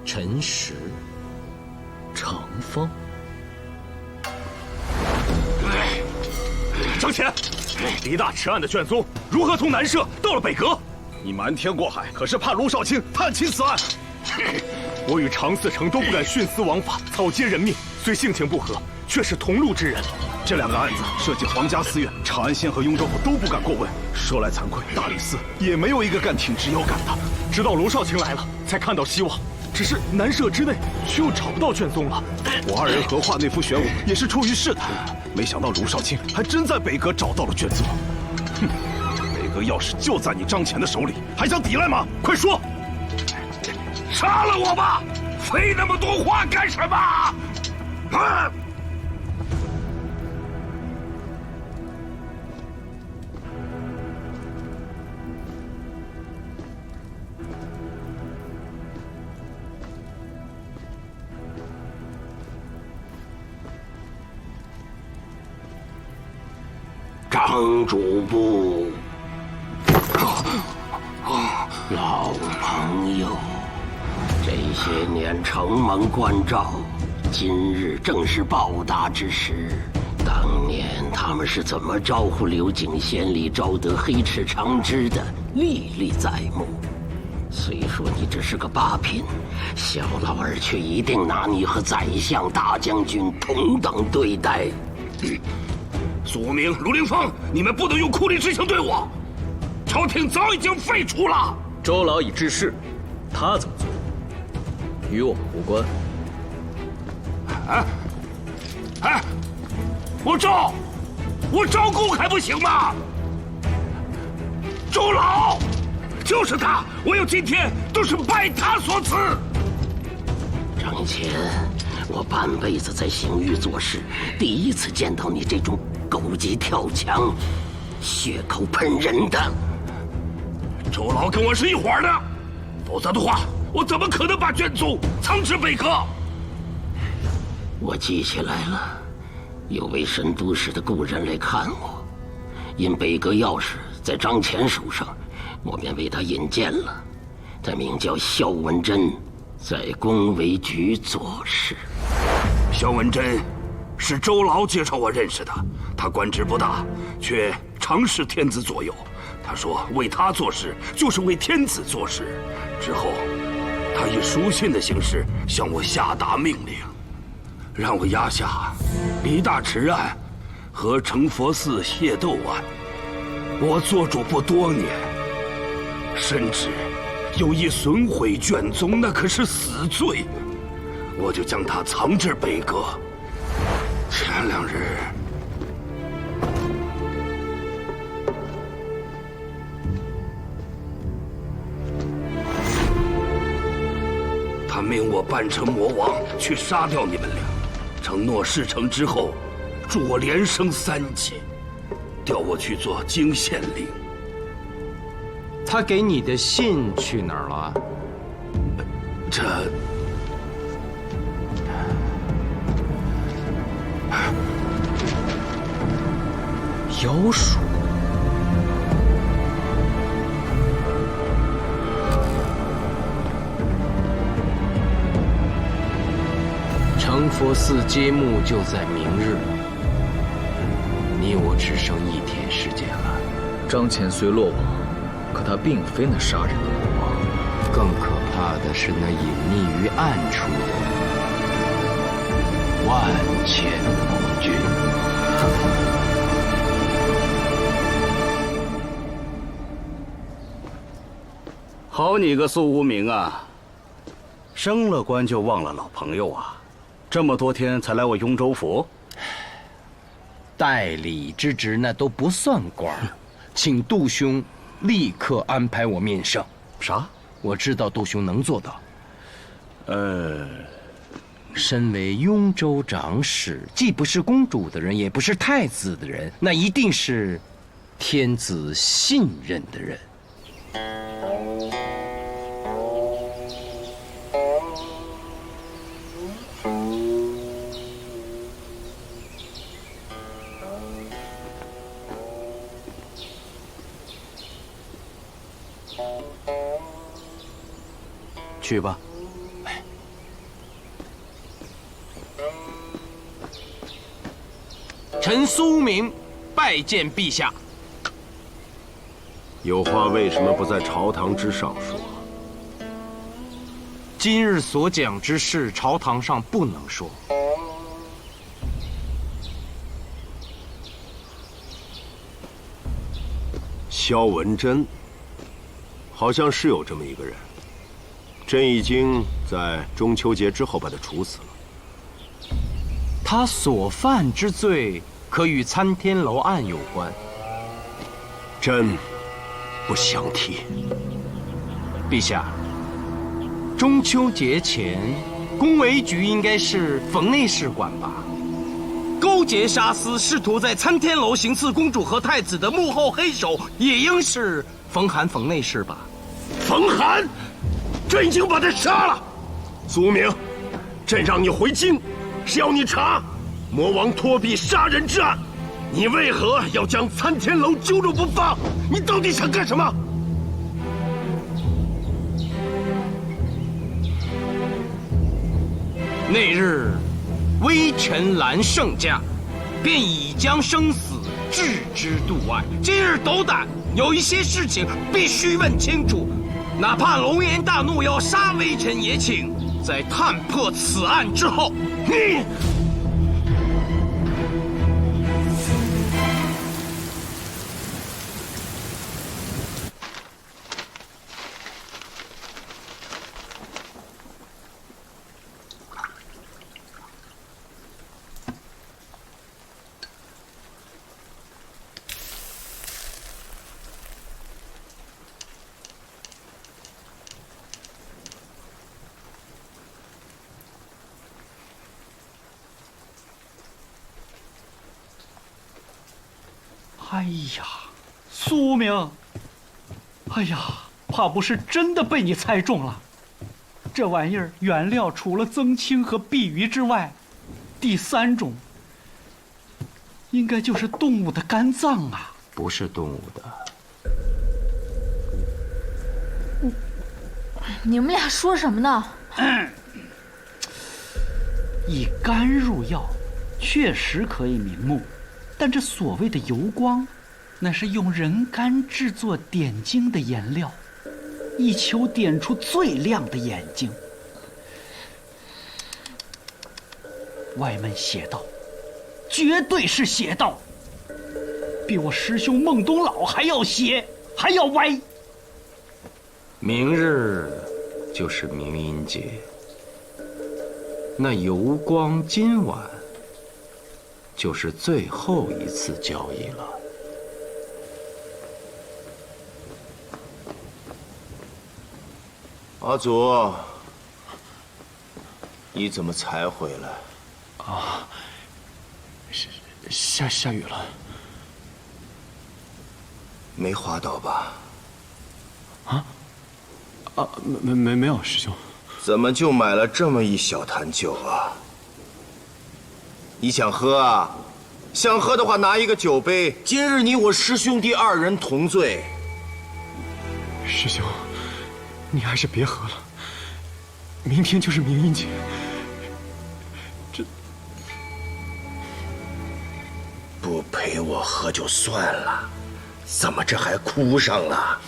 陈实，长风。张前，离大池岸的卷宗如何从南社到了北阁？你瞒天过海，可是怕卢少卿探亲此案。我与常四成都不敢徇私枉法，草菅人命。虽性情不合，却是同路之人。这两个案子涉及皇家寺院，长安县和雍州府都不敢过问。说来惭愧，大理寺也没有一个敢挺直腰杆的。直到卢少卿来了，才看到希望。只是南社之内却又找不到卷宗了。我二人合画那幅玄武，也是出于试探。没想到卢少卿还真在北阁找到了卷宗。哼，北阁钥匙就在你张前的手里，还想抵赖吗？快说！杀了我吧！废那么多话干什么？啊！张主簿，老朋友。这些年承蒙关照，今日正是报答之时。当年他们是怎么招呼刘景贤里招得黑翅长枝的，历历在目。虽说你只是个八品，小老儿却一定拿你和宰相、大将军同等对待。苏明、卢凌风，你们不能用酷吏之刑对我。朝廷早已经废除了。周老已致仕，他怎么做？与我们无关。我招供还不行吗？周老，就是他，我有今天都是拜他所赐。张前，我半辈子在刑狱做事，第一次见到你这种狗急跳墙、血口喷人的。周老跟我是一伙的，否则的话，我怎么可能把卷宗藏至北阁？我记起来了，有位神都使的故人来看我，因北阁钥匙在张前手上，我便为他引荐了。他名叫萧文贞，在宫闱局做事。萧文贞是周劳介绍我认识的，他官职不大，却常侍天子左右。他说为他做事就是为天子做事。之后他以书信的形式向我下达命令，让我压下李大池案和成佛寺械斗案。我做主簿多年，甚至有意损毁卷宗，那可是死罪。我就将它藏至北阁。前两日，他命我扮成魔王去杀掉你们俩，承诺事成之后，助我连升3级，调我去做京县令。他给你的信去哪儿了？这妖术。佛寺揭幕就在明日，你我只剩1天时间了。张潜虽落网，可他并非那杀人的魔王。更可怕的是那隐匿于暗处的万千魔君。好你个苏无名啊！升了官就忘了老朋友啊！这么多天才来我雍州府，代理之职那都不算官，请杜兄立刻安排我面圣。啥？我知道杜兄能做到。身为雍州长史，既不是公主的人，也不是太子的人，那一定是天子信任的人。去吧。臣苏明拜见陛下。有话为什么不在朝堂之上说？今日所讲之事，朝堂上不能说。萧文珍，好像是有这么一个人。朕已经在中秋节之后把他处死了。他所犯之罪可与参天楼案有关。朕不详提。陛下，中秋节前，宫闱局应该是冯内侍管吧？勾结杀司，试图在参天楼行刺公主和太子的幕后黑手，也应是冯寒冯内侍吧？冯寒，朕已经把他杀了。苏明，朕让你回京，是要你查魔王托庇杀人之案，你为何要将参天楼揪住不放？你到底想干什么？那日，微臣拦圣驾，便已将生死置之度外。今日斗胆，有一些事情必须问清楚，哪怕龙颜大怒要杀微臣，也请在探破此案之后。你。哎呀，苏明，哎呀，怕不是真的被你猜中了。这玩意儿原料除了增青和碧鱼之外，第3种应该就是动物的肝脏啊。不是动物的。你们俩说什么呢？以肝入药，确实可以明目。但这所谓的油光，那是用人肝制作点睛的颜料，以求点出最亮的眼睛。外门邪道，绝对是邪道，比我师兄孟东老还要邪，还要歪。明日就是明阴节，那油光今晚就是最后一次交易了。阿祖，你怎么才回来？啊，下雨了。没滑倒吧？没有，师兄。怎么就买了这么一小坛酒啊？你想喝啊？想喝的话，拿一个酒杯。今日你我师兄弟2人同醉。师兄，你还是别喝了。明天就是明阴节，陪我喝就算了，怎么这还哭上了？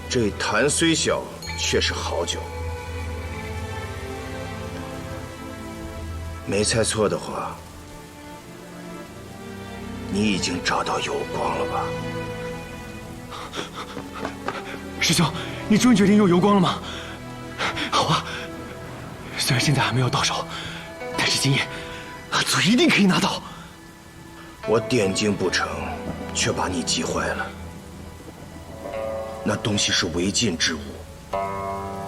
这坛虽小，却是好酒。没猜错的话，你已经找到油光了吧？师兄，你终于决定用油光了吗？好啊，虽然现在还没有到手，但是今夜祖一定可以拿到。我点睛不成，却把你急坏了。那东西是违禁之物，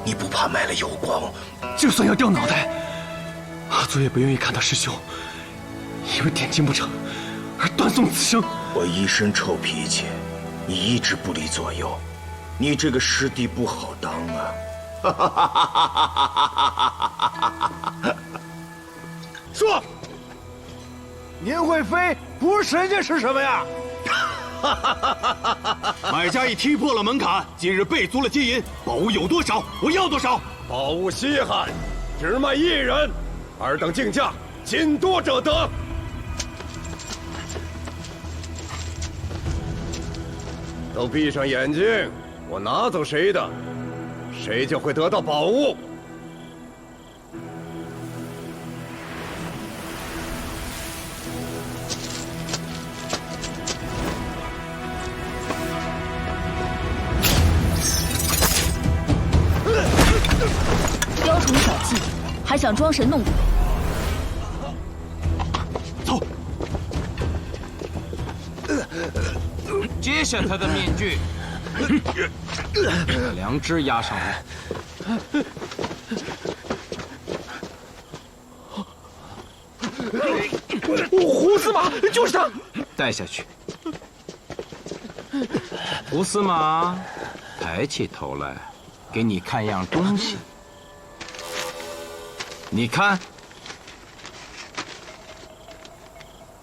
你不怕卖了油光？就算要掉脑袋，祖也不愿意看到师兄因为点睛不成而断送此生。我一身臭脾气，你一直不离左右，你这个师弟不好当啊！说，年会飞不是神仙是什么呀？买家已踢破了门槛，今日备足了金银，宝物有多少，我要多少。宝物稀罕，只卖1人，尔等竞价，仅多者得。都闭上眼睛，我拿走谁的，谁就会得到宝物。雕虫小技，还想装神弄鬼？走！揭下他的面具，把良知压上来。胡司马，就是他！带下去。胡司马，抬起头来，给你看样东西。你看，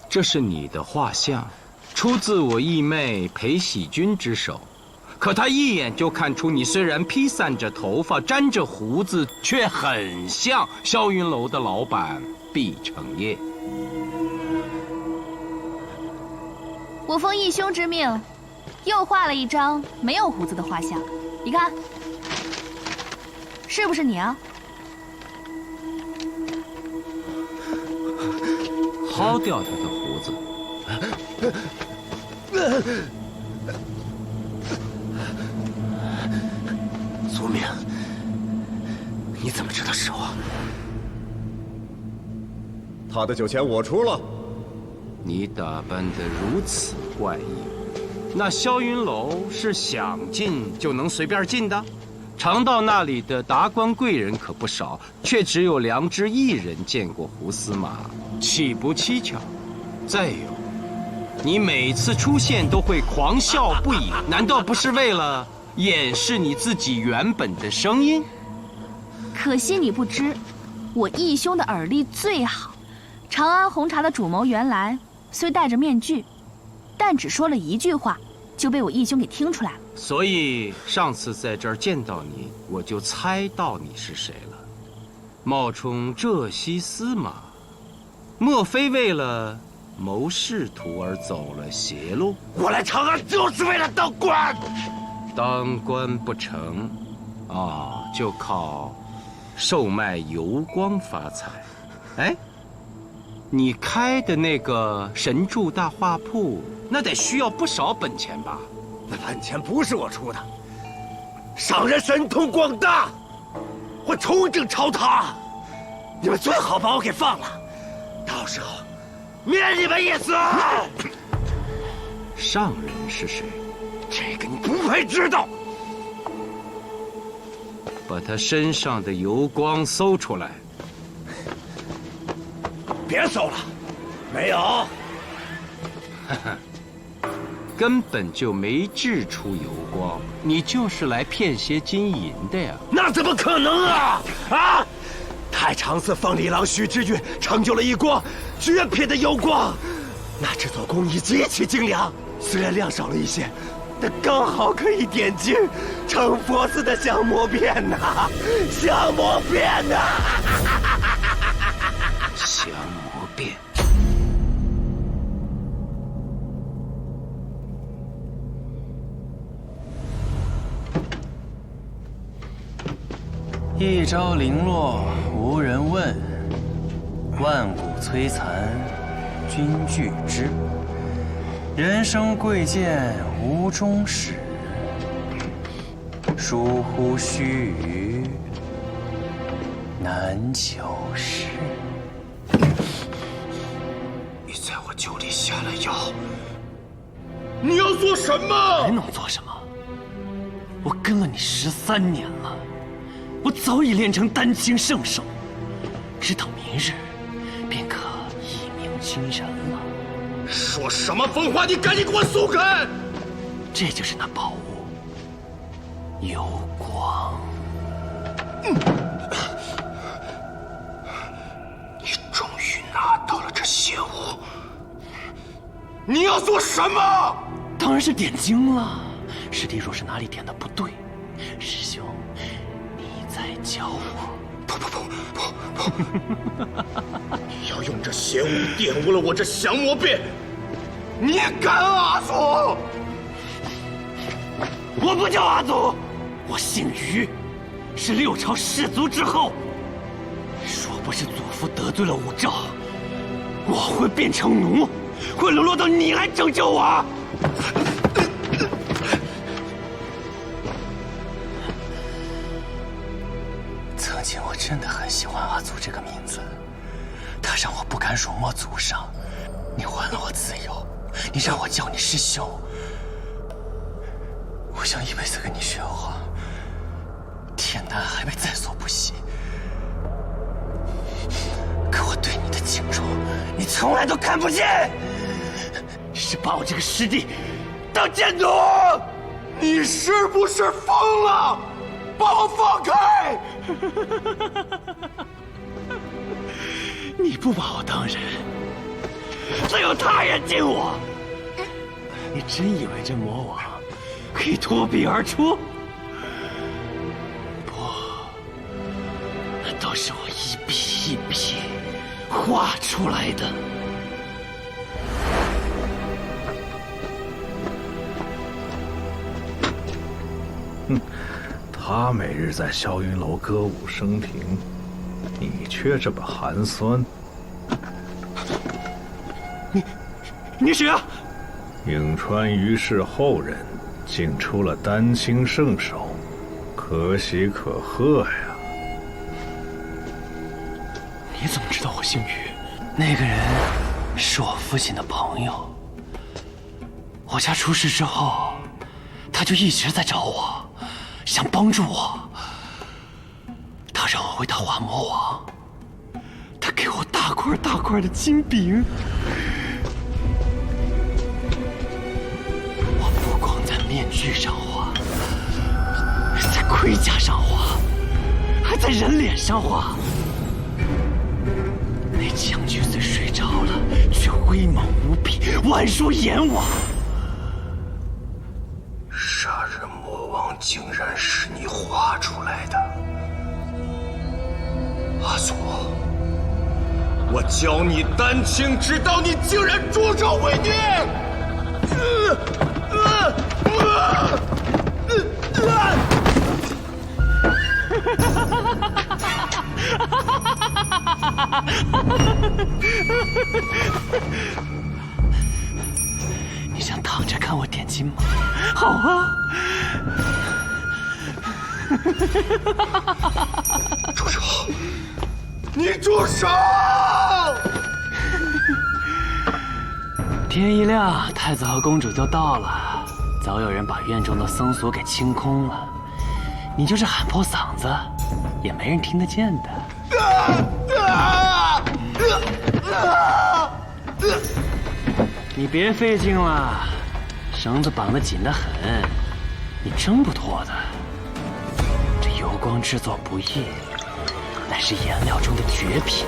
这是你的画像，出自我义妹裴喜君之手。可她一眼就看出，你虽然披散着头发，沾着胡子，却很像霄云楼的老板毕承业。我奉义兄之命，又画了一张没有胡子的画像，你看，是不是你啊？薅掉他的胡子。苏明，你怎么知道是我？他的酒钱我出了。你打扮得如此怪异，那霄云楼是想进就能随便进的？常到那里的达官贵人可不少，却只有良知一人见过胡司马，岂不蹊跷？再有，你每次出现都会狂笑不已，难道不是为了掩饰你自己原本的声音？可惜你不知，我义兄的耳力最好。长安红茶的主谋原来虽戴着面具，但只说了一句话，就被我义兄给听出来了。所以上次在这儿见到你，我就猜到你是谁了。冒充浙西司马，莫非为了谋仕途而走了邪路？我来长安就是为了当官。当官不成，就靠售卖油光发财。哎，你开的那个神柱大画铺，那得需要不少本钱吧？那本钱不是我出的，商人神通广大，我重整朝堂，你们最好把我给放了，到时候免你们一死。上人是谁？这个你不配知道。把他身上的油光搜出来。别搜了，没有。根本就没制出油光，你就是来骗些金银的呀？那怎么可能啊！太常寺奉李郎许知运成就了一锅绝品的油光，那制作工艺极其精良，虽然量少了一些，它刚好可以点睛成佛寺的降魔变呐，降魔变呐！降魔变。一朝零落无人问，万古摧残君俱知。人生贵贱无终始，疏忽须臾难求事。你在我酒里下了药，你要做什么？还能做什么？我跟了你13年了，我早已练成丹青圣手，只等明日，便可一鸣惊人了。说什么疯话！你赶紧给我松开！这就是那宝物，幽光。你终于拿到了这邪物，你要做什么？当然是点睛了。师弟若是哪里点的不对，师兄，你再教我。不！你要用这邪物玷污了我这降魔变，你也敢啊，阿祖？我不叫阿祖，我姓于，是6朝氏族之后。若不是祖父得罪了武曌，我会变成奴，会沦落到你来拯救我。曾经我真的很喜欢阿祖这个名字，他让我不敢辱没祖上。你还了我自由，你让我叫你师兄。我想一辈子跟你学话，天南海北在所不惜。可我对你的敬重，你从来都看不见，是把我这个师弟当贱奴！你是不是疯了？把我放开！你不把我当人，只有他人敬我。你真以为这魔网可以脱壁而出？不，那都是我一笔一笔画出来的。他每日在霄云楼歌舞升平，你却这么寒酸。你谁啊？颍川于氏后人，竟出了丹青圣手，可喜可贺呀！你怎么知道我姓于？那个人是我父亲的朋友。我家出事之后，他就一直在找我，想帮助我。他让我为他画魔网，他给我大块大块的金饼。我不光在面具上画，在盔甲上画，还在人脸上画。那将军虽睡着了，却威猛无比，宛如阎王。杀人魔王竟然是你画出来的，阿祖！我教你丹青之道，你竟然助纣为虐！你想躺着看我点睛吗？好啊！住手！你住手！天一亮，太子和公主就到了。早有人把院中的僧俗给清空了，你就是喊破嗓子，也没人听得见的。你别费劲了，绳子绑得紧得很，你挣不脱的。这油光制作不易，乃是颜料中的绝品。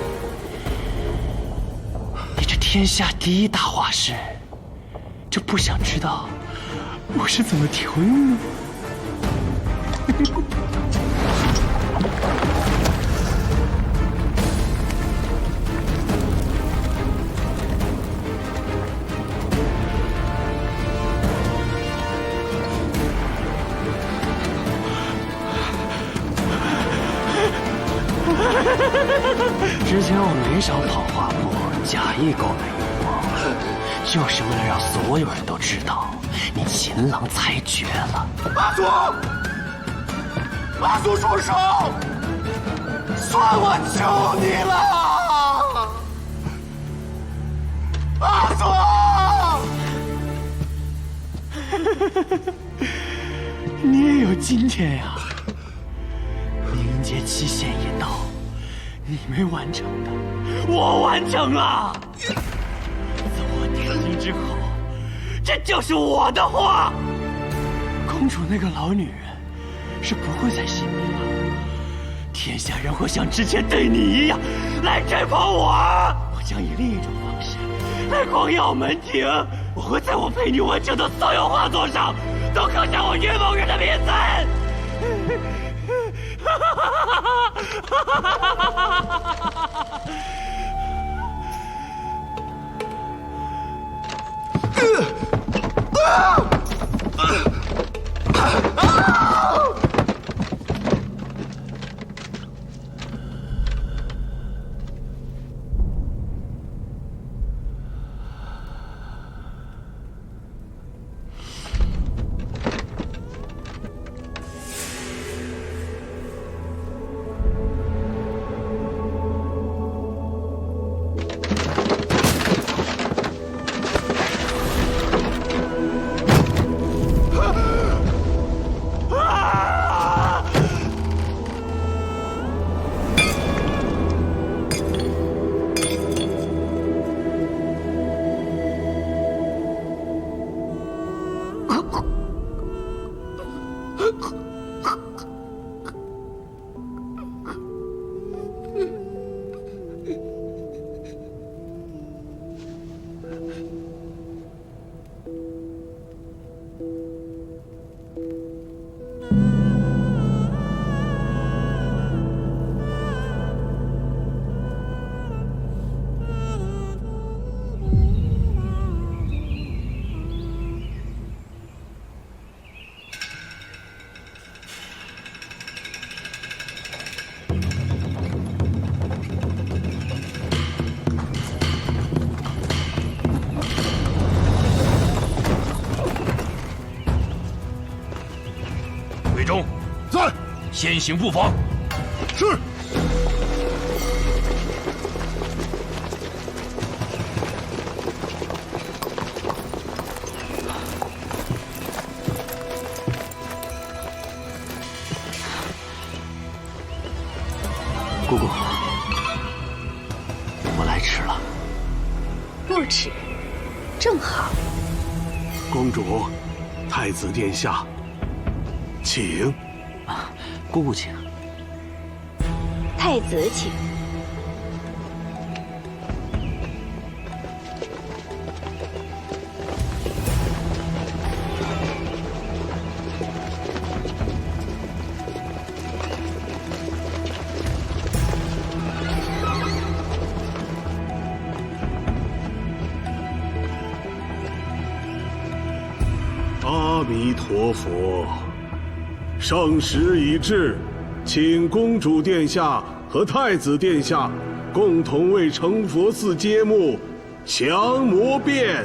你这天下第一大画师，就不想知道我是怎么体会呢？之前我没少跑画铺，假意购买幽光，就是为了让所有人都知道你秦朗才绝了。阿祖，阿祖住手！算我求你了，阿祖！你也有今天呀！冥冥节期限一到，你没完成的，我完成了。走我天津之后，这就是我的话。公主那个老女人是不会再幸免了，天下人会像之前对你一样来追捧我。我将以另一种方式来光耀门庭，我会在我陪你完成的所有画作上都刻下我云梦人的名字。先行布防。是。姑姑，我来迟了。不迟，正好。公主，太子殿下，请。姑姑请。太子请。阿弥陀佛。圣时已至，请公主殿下和太子殿下共同为成佛寺揭幕，降魔变。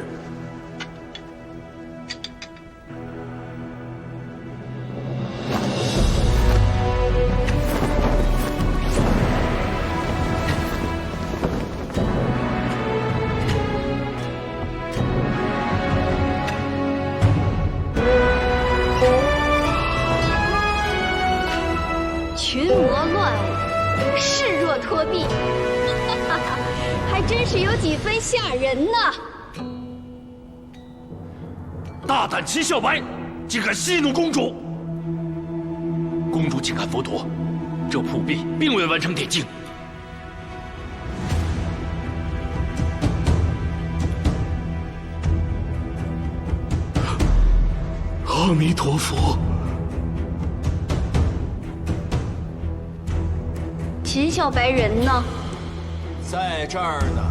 群魔乱舞，视若脱壁，还真是有几分吓人呢。大胆欺小白，竟敢戏弄公主！公主，请看佛陀，这瀑壁并未完成点睛。阿弥陀佛。秦小白人呢？在这儿呢。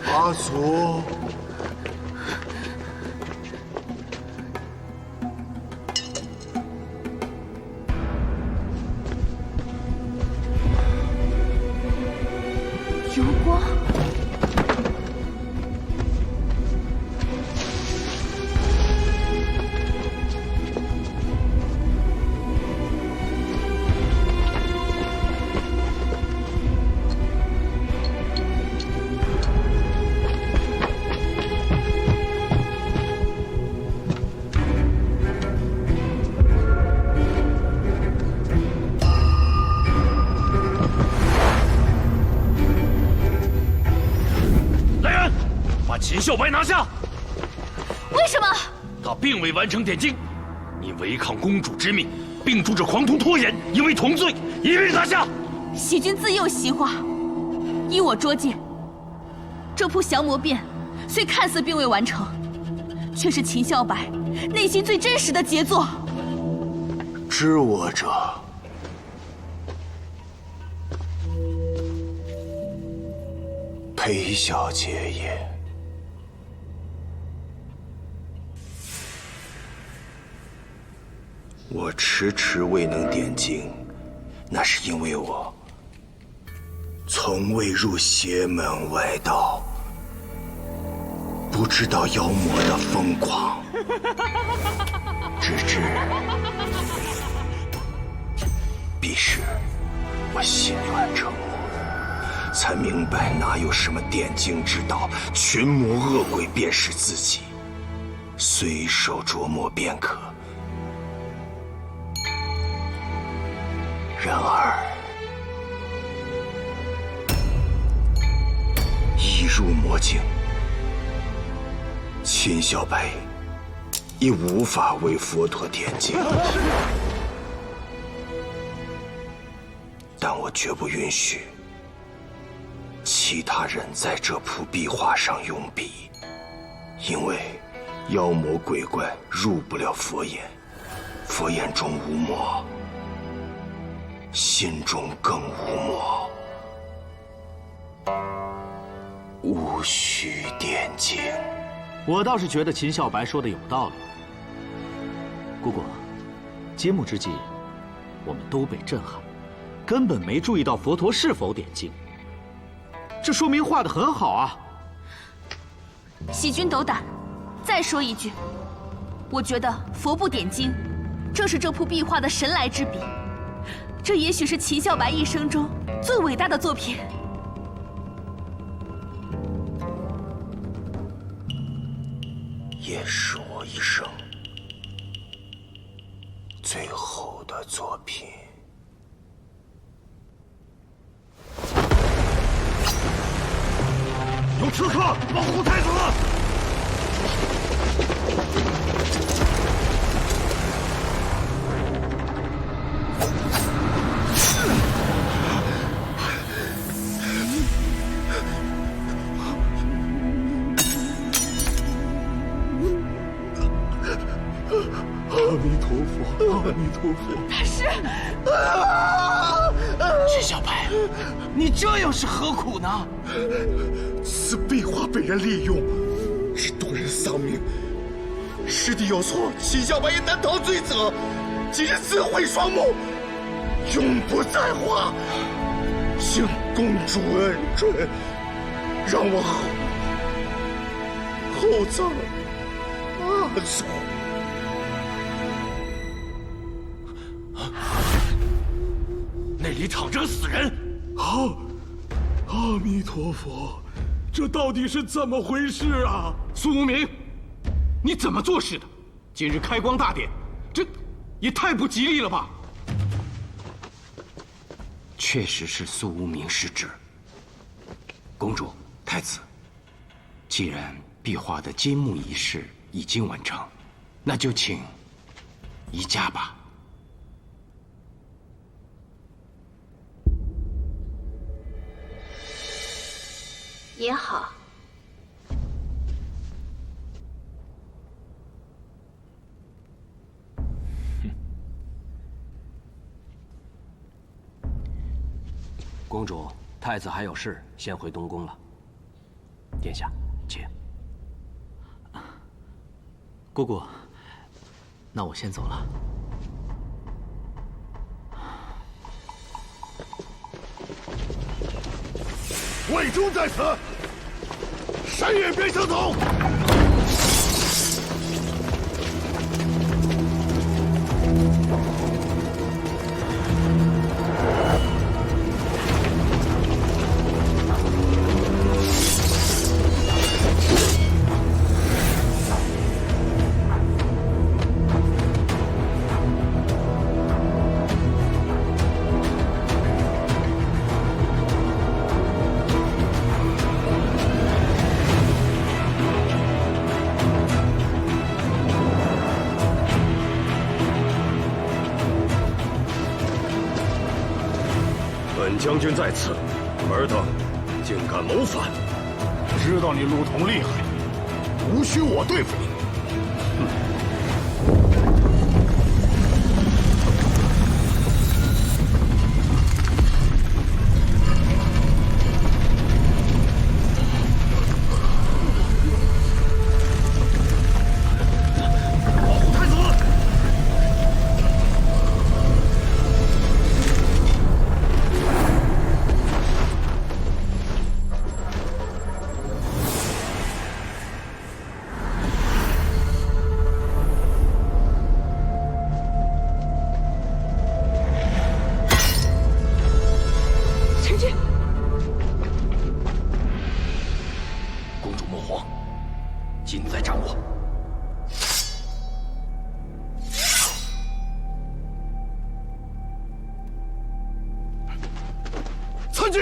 阿祖。油光，秦小白拿下！为什么？他并未完成点睛，你违抗公主之命，并助这狂徒拖延，因为同罪，一律拿下。喜君自幼习画，依我拙见，这铺降魔变虽看似并未完成，却是秦小白内心最真实的杰作。知我者，裴小姐也。我迟迟未能点睛，那是因为我从未入邪门歪道，不知道妖魔的疯狂，直至彼时，我心乱成魔，才明白哪有什么点睛之道，群魔恶鬼便是自己，随手琢磨便可。然而，一入魔境，秦小白已无法为佛陀点睛。但我绝不允许其他人在这幅壁画上用笔，因为妖魔鬼怪入不了佛眼，佛眼中无魔。心中更无魔，无需点睛。我倒是觉得秦小白说的有道理。姑姑，揭幕之际，我们都被震撼，根本没注意到佛陀是否点睛。这说明画得很好啊！喜君斗胆，再说一句，我觉得佛不点睛，正是这幅壁画的神来之笔。这也许是秦小白一生中最伟大的作品。也是我一生最后的作品。有刺客保护太子！阿弥陀佛，阿弥陀佛！他是秦小白，你这又是何苦呢？此壁画被人利用，使多人丧命。师弟有错，秦小白也难逃罪责。今日自毁双目，永不再画。请公主恩准，让我厚葬阿祖。那里躺着个死人！阿弥陀佛，这到底是怎么回事啊？苏无名，你怎么做事的？今日开光大典，这也太不吉利了吧！确实是苏无名失职。公主、太子，既然壁画的揭幕仪式已经完成，那就请移驾吧。也好。公主，太子还有事，先回东宫了。殿下，请。姑姑，那我先走了。魏忠在此，谁也别想走。本将军在此，尔等竟敢谋反！知道你陆统厉害，无需我对付你。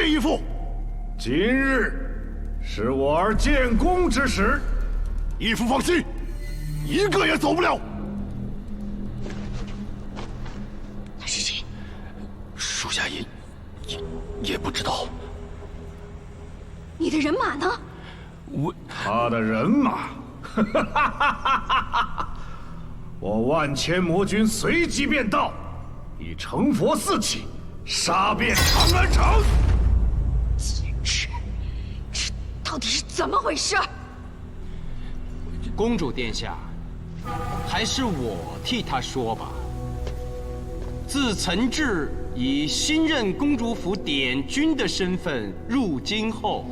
义父，今日是我儿建功之时，义父放心，一个也走不了。他是谁？属下也不知道。你的人马呢？他的人马，我万千魔军随即便到，以成佛寺起，杀遍长安城。到底是怎么回事？公主殿下，还是我替他说吧。自岑挚以新任公主府典君的身份入京后，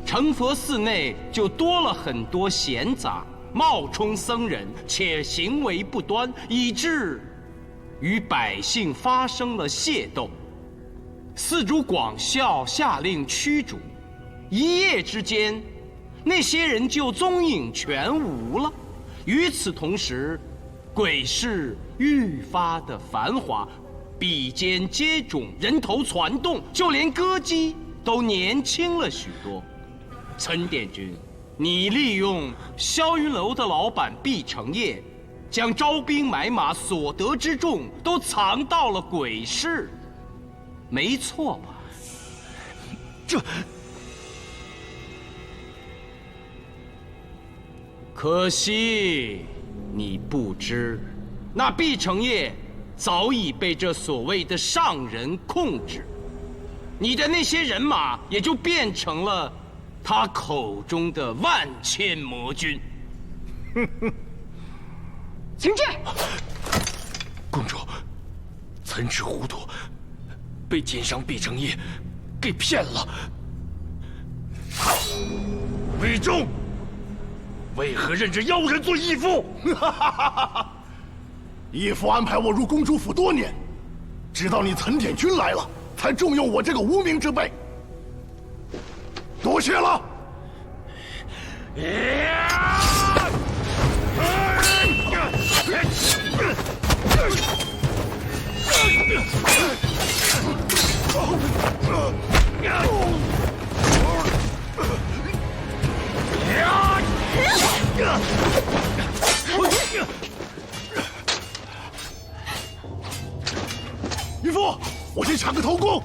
成佛寺内就多了很多闲杂，冒充僧人，且行为不端，以致与百姓发生了械斗。寺主广孝下令驱逐。一夜之间，那些人就踪影全无了。与此同时，鬼市愈发的繁华，比肩接踵，人头攒动，就连歌姬都年轻了许多。岑殿军，你利用霄云楼的老板毕承业，将招兵买马所得之众都藏到了鬼市，没错吧？可惜你不知，那毕承业早已被这所谓的上人控制，你的那些人马也就变成了他口中的万千魔军。岑挚，公主，岑挚糊涂，被奸商毕承业给骗了。魏忠，为何认这妖人做义父？义父安排我入公主府多年，直到你岑典军来了，才重用我这个无名之辈。多谢了。义父，我去抢个头功。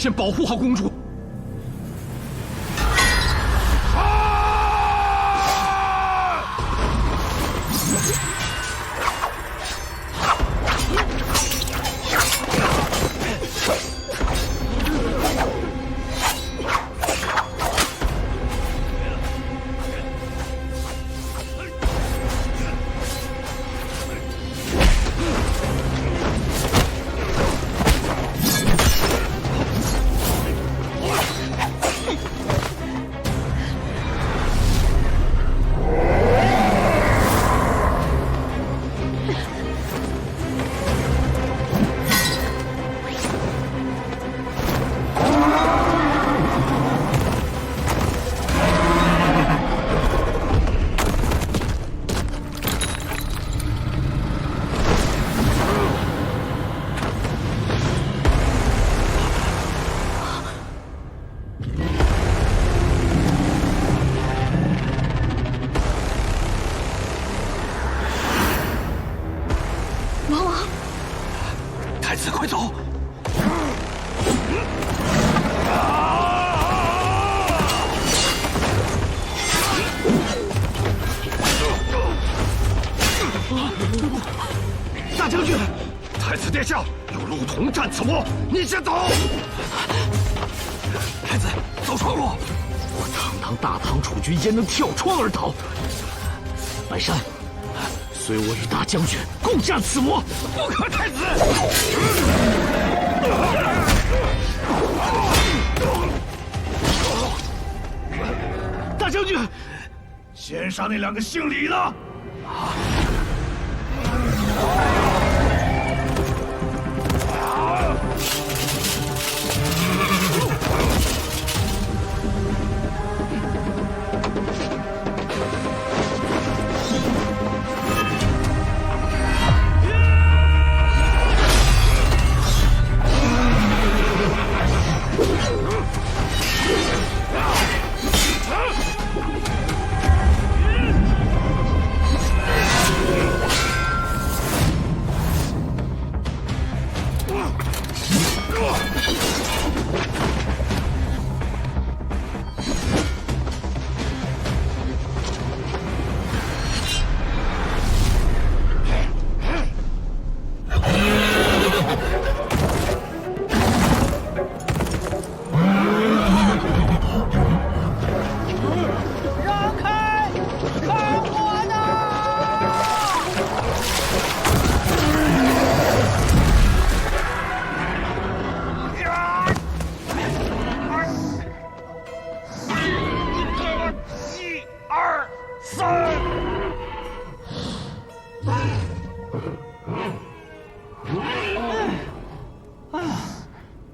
先保护好公主。太子，快走！大将军，太子殿下有路童战此魔，你先走。太子，走窗户！我堂堂大唐储君焉能跳窗而逃？白山，随我与大将军共战此魔！不可，太子！大将军，先杀那两个姓李的！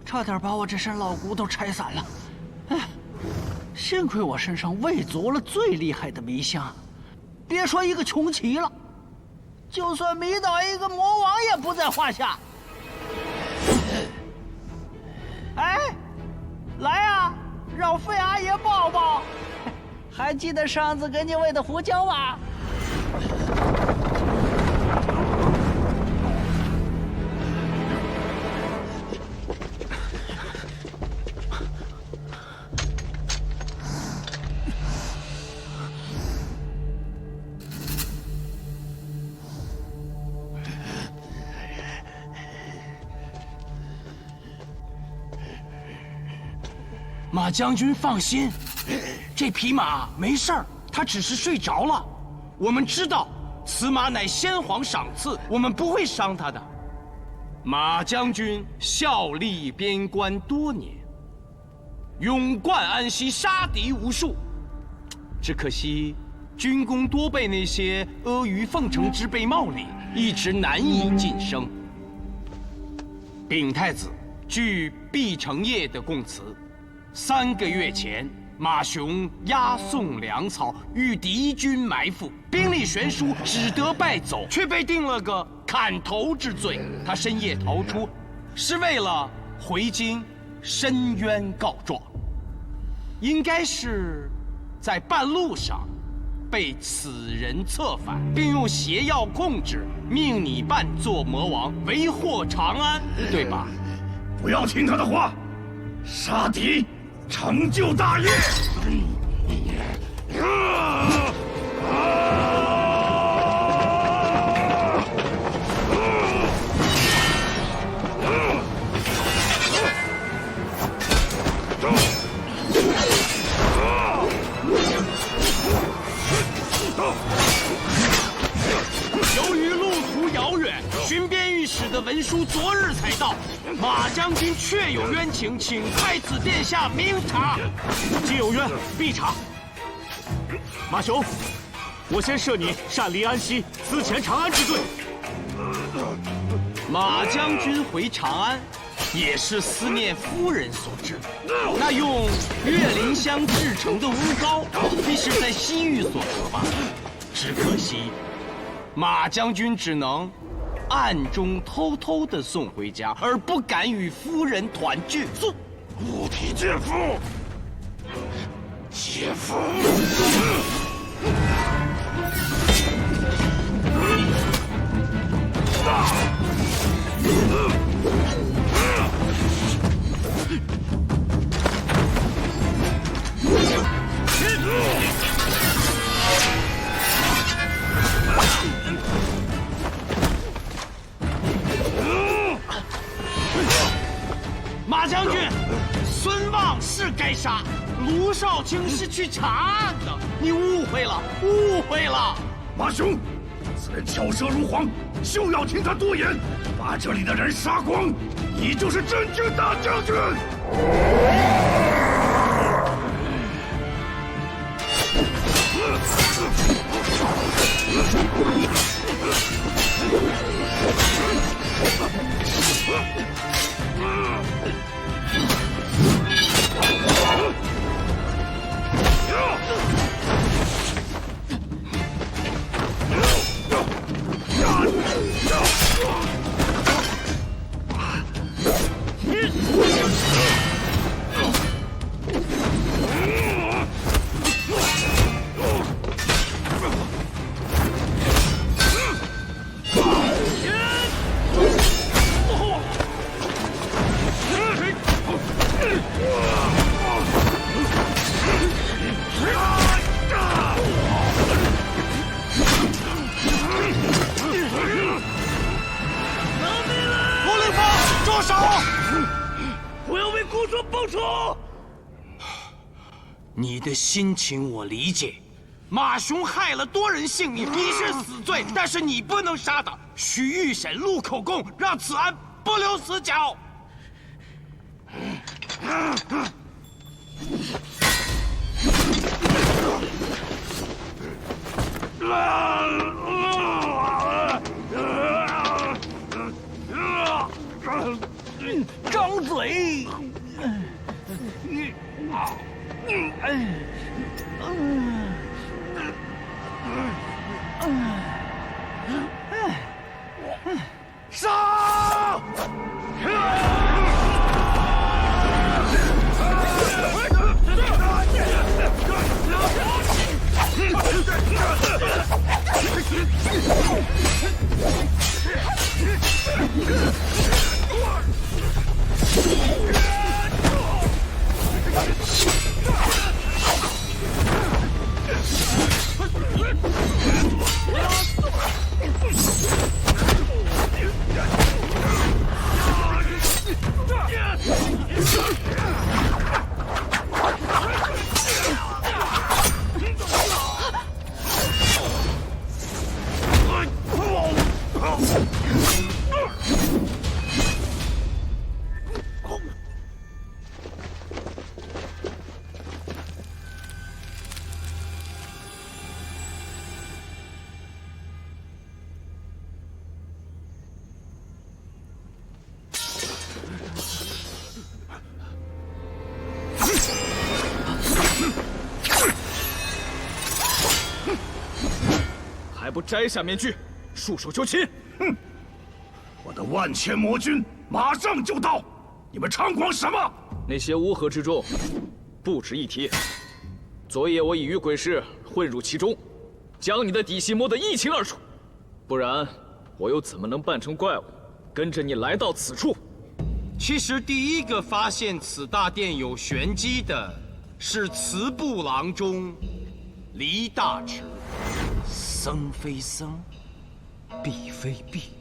差点把我这身老骨头拆散了。哎，幸亏我身上喂足了最厉害的迷香，别说一个穷奇了，就算迷倒一个魔王也不在话下。哎，来呀，让费阿爷抱抱。还记得上次给你喂的胡椒吗？马将军放心，这匹马没事儿，它只是睡着了。我们知道，此马乃先皇赏赐，我们不会伤它的。马将军效力边关多年，勇冠安西，杀敌无数。只可惜，军功多被那些阿谀奉承之辈冒领，一直难以晋升。禀太子，据毕承业的供词，3个月前，马雄押送粮草，遇敌军埋伏，兵力悬殊，只得败走，却被定了个砍头之罪。他深夜逃出，是为了回京申冤告状。应该是在半路上被此人策反，并用邪药控制，命你扮作魔王，为祸长安，对吧？不要听他的话。杀敌，成就大业。由于路途遥远，巡边御史的文书昨日才到，马将军确有冤情，请太子殿下明察。既有冤，必查。马雄，我先赦你擅离安西、私潜长安之罪。马将军回长安，也是思念夫人所致。那用月灵香制成的乌膏，必是在西域所得吧？只可惜，马将军只能暗中偷偷地送回家，而不敢与夫人团聚。不提姐夫，姐夫。马将军，孙望是该杀，卢少卿是去查案的，你误会了，误会了。马雄，此人巧舌如簧，休要听他多言，把这里的人杀光，你就是真正大将军。你的心情我理解，马雄害了多人性命，你是死罪，但是你不能杀他，需预审录口供，让此案不留死角。张嘴！杀！还不摘下面具，束手就擒！哼！我的万千魔军马上就到，你们猖狂什么？那些乌合之众，不值一提。昨夜我已与鬼市混入其中，将你的底细摸得一清二楚，不然我又怎么能扮成怪物，跟着你来到此处？其实第一个发现此大殿有玄机的是慈部郎中黎大池。僧非僧，必非必，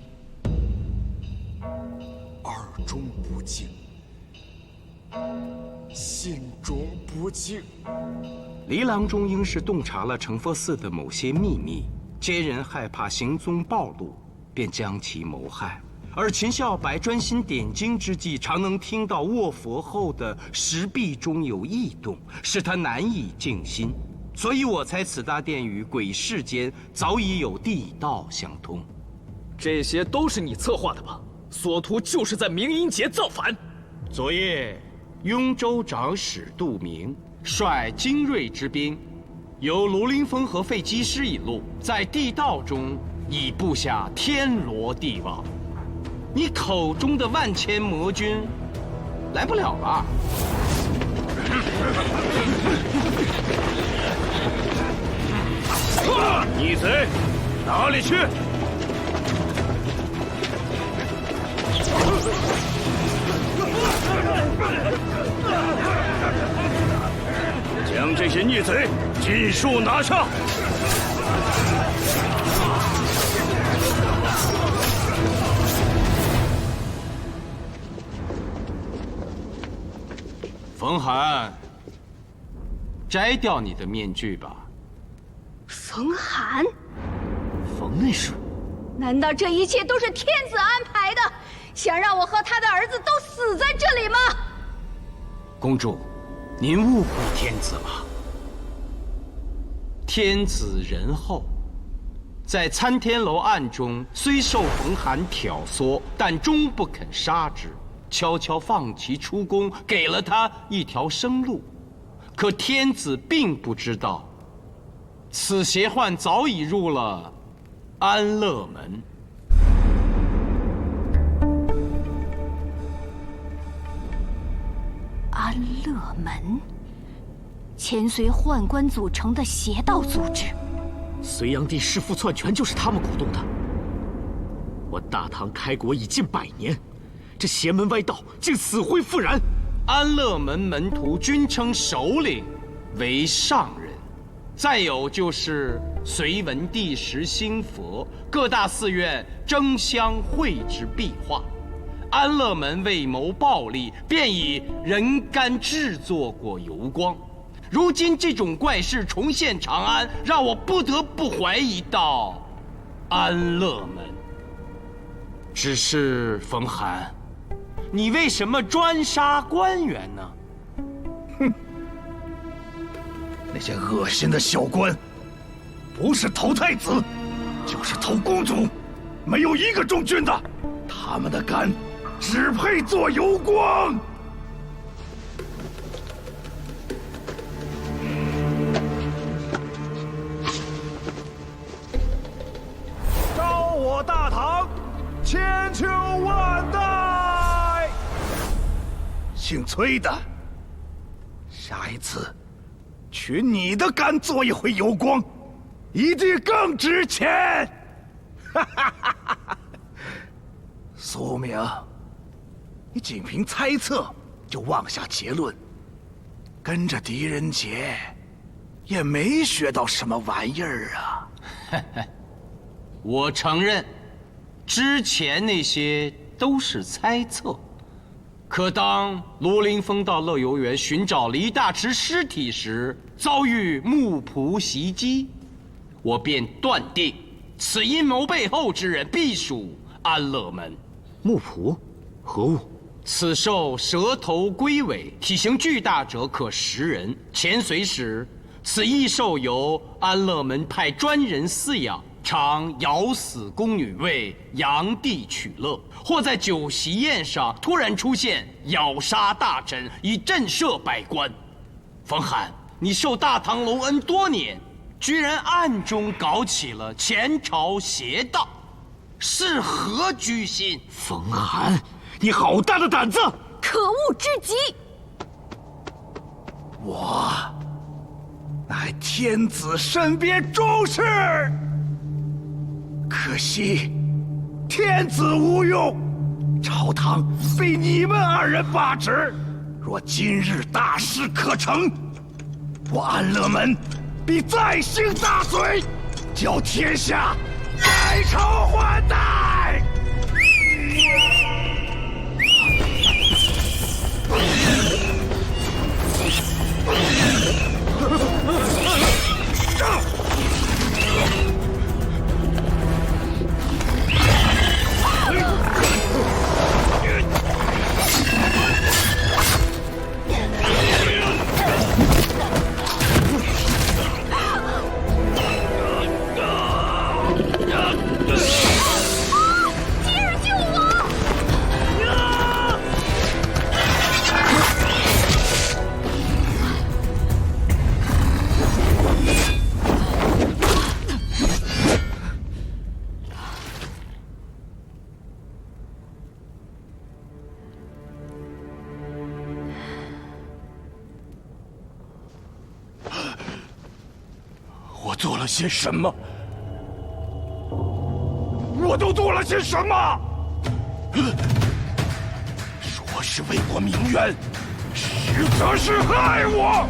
耳中不净，心中不净。黎郎中应是洞察了成佛寺的某些秘密，见人害怕行踪暴露，便将其谋害。而秦孝白专心点经之际，常能听到卧佛后的石壁中有异动，使他难以静心。所以我猜此大殿与鬼世间早已有地道相通。这些都是你策划的吧？所图就是在明英节造反。昨夜，雍州长史杜明率精锐之兵，由卢凌风和费基师引路，在地道中已布下天罗地网。你口中的万千魔军，来不了了。逆贼，哪里去？将这些逆贼尽数拿下！冯寒，摘掉你的面具吧。冯寒，冯内侍，难道这一切都是天子安排的？想让我和他的儿子都死在这里吗？公主，您误会天子了。天子仁厚，在参天楼案中虽受冯寒挑唆，但终不肯杀之，悄悄放其出宫，给了他一条生路。可天子并不知道，此邪患早已入了安乐门。安乐门，前隋宦官组成的邪道组织。隋炀帝弑父篡权就是他们鼓动的。我大唐开国已近100年，这邪门歪道竟死灰复燃。安乐门门徒均称首领为上人，再有就是隋文帝时兴佛，各大寺院争相绘制壁画。安乐门为谋暴利，便以人干制作过油光。如今这种怪事重现长安，让我不得不怀疑到安乐门。只是冯寒，你为什么专杀官员呢？哼，那些恶心的小官，不是投太子，就是投公主，没有一个中军的。他们的肝只配做油光。昭我大唐千秋万代。姓崔的，下一次取你的肝做一回油光，一定更值钱。哈哈哈哈！苏明，你仅凭猜测就妄下结论，跟着狄仁杰也没学到什么玩意儿啊！我承认，之前那些都是猜测。可当卢凌风到乐游原寻找黎大池尸体时，遭遇木仆袭击，我便断定此阴谋背后之人必属安乐门。木仆何物？此兽蛇头龟尾，体型巨大者可10人。前隋时，此异兽由安乐门派专人饲养，常咬死宫女为炀帝取乐，或在酒席宴上突然出现，咬杀大臣，以震慑百官。冯寒，你受大唐隆恩多年，居然暗中搞起了前朝邪道，是何居心？冯寒，你好大的胆子！可恶之极！我乃天子身边忠士，可惜天子无用，朝堂被你们二人把持。若今日大事可成，我安乐门必再兴大隋，叫天下改朝换代。我做了些什么？我都做了些什么？说是为我鸣冤，实则是害我。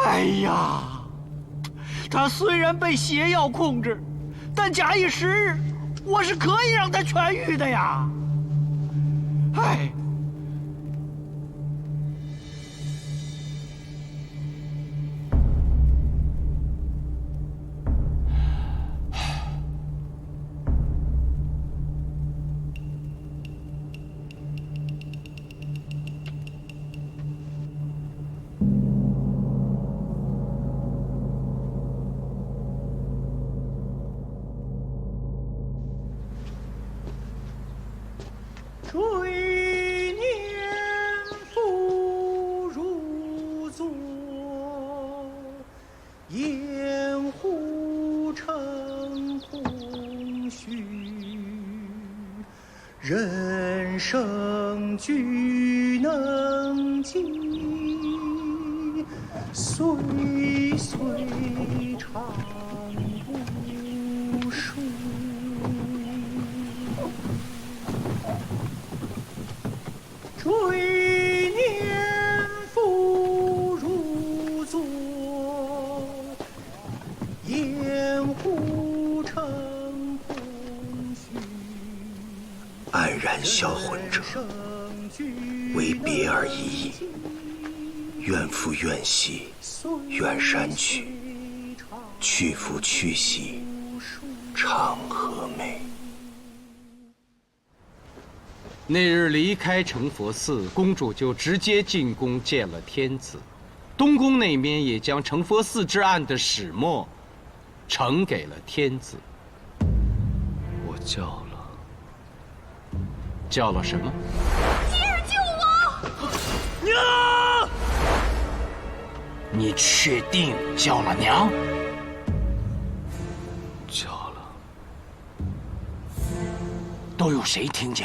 哎呀，他虽然被邪药控制，但假以时日，我是可以让他痊愈的呀。哎。追念复如昨，掩护成空虚。人生俱能及，岁岁长不数。追念复如昨，掩护成空虚。黯然销魂者，为别而已矣。愿复愿兮，远山去，去复去兮，长河美。那日离开成佛寺，公主就直接进宫见了天子。东宫那边也将成佛寺之案的始末呈给了天子。我叫了什么？今日救我！娘！你确定叫了娘？叫了。都有谁听见？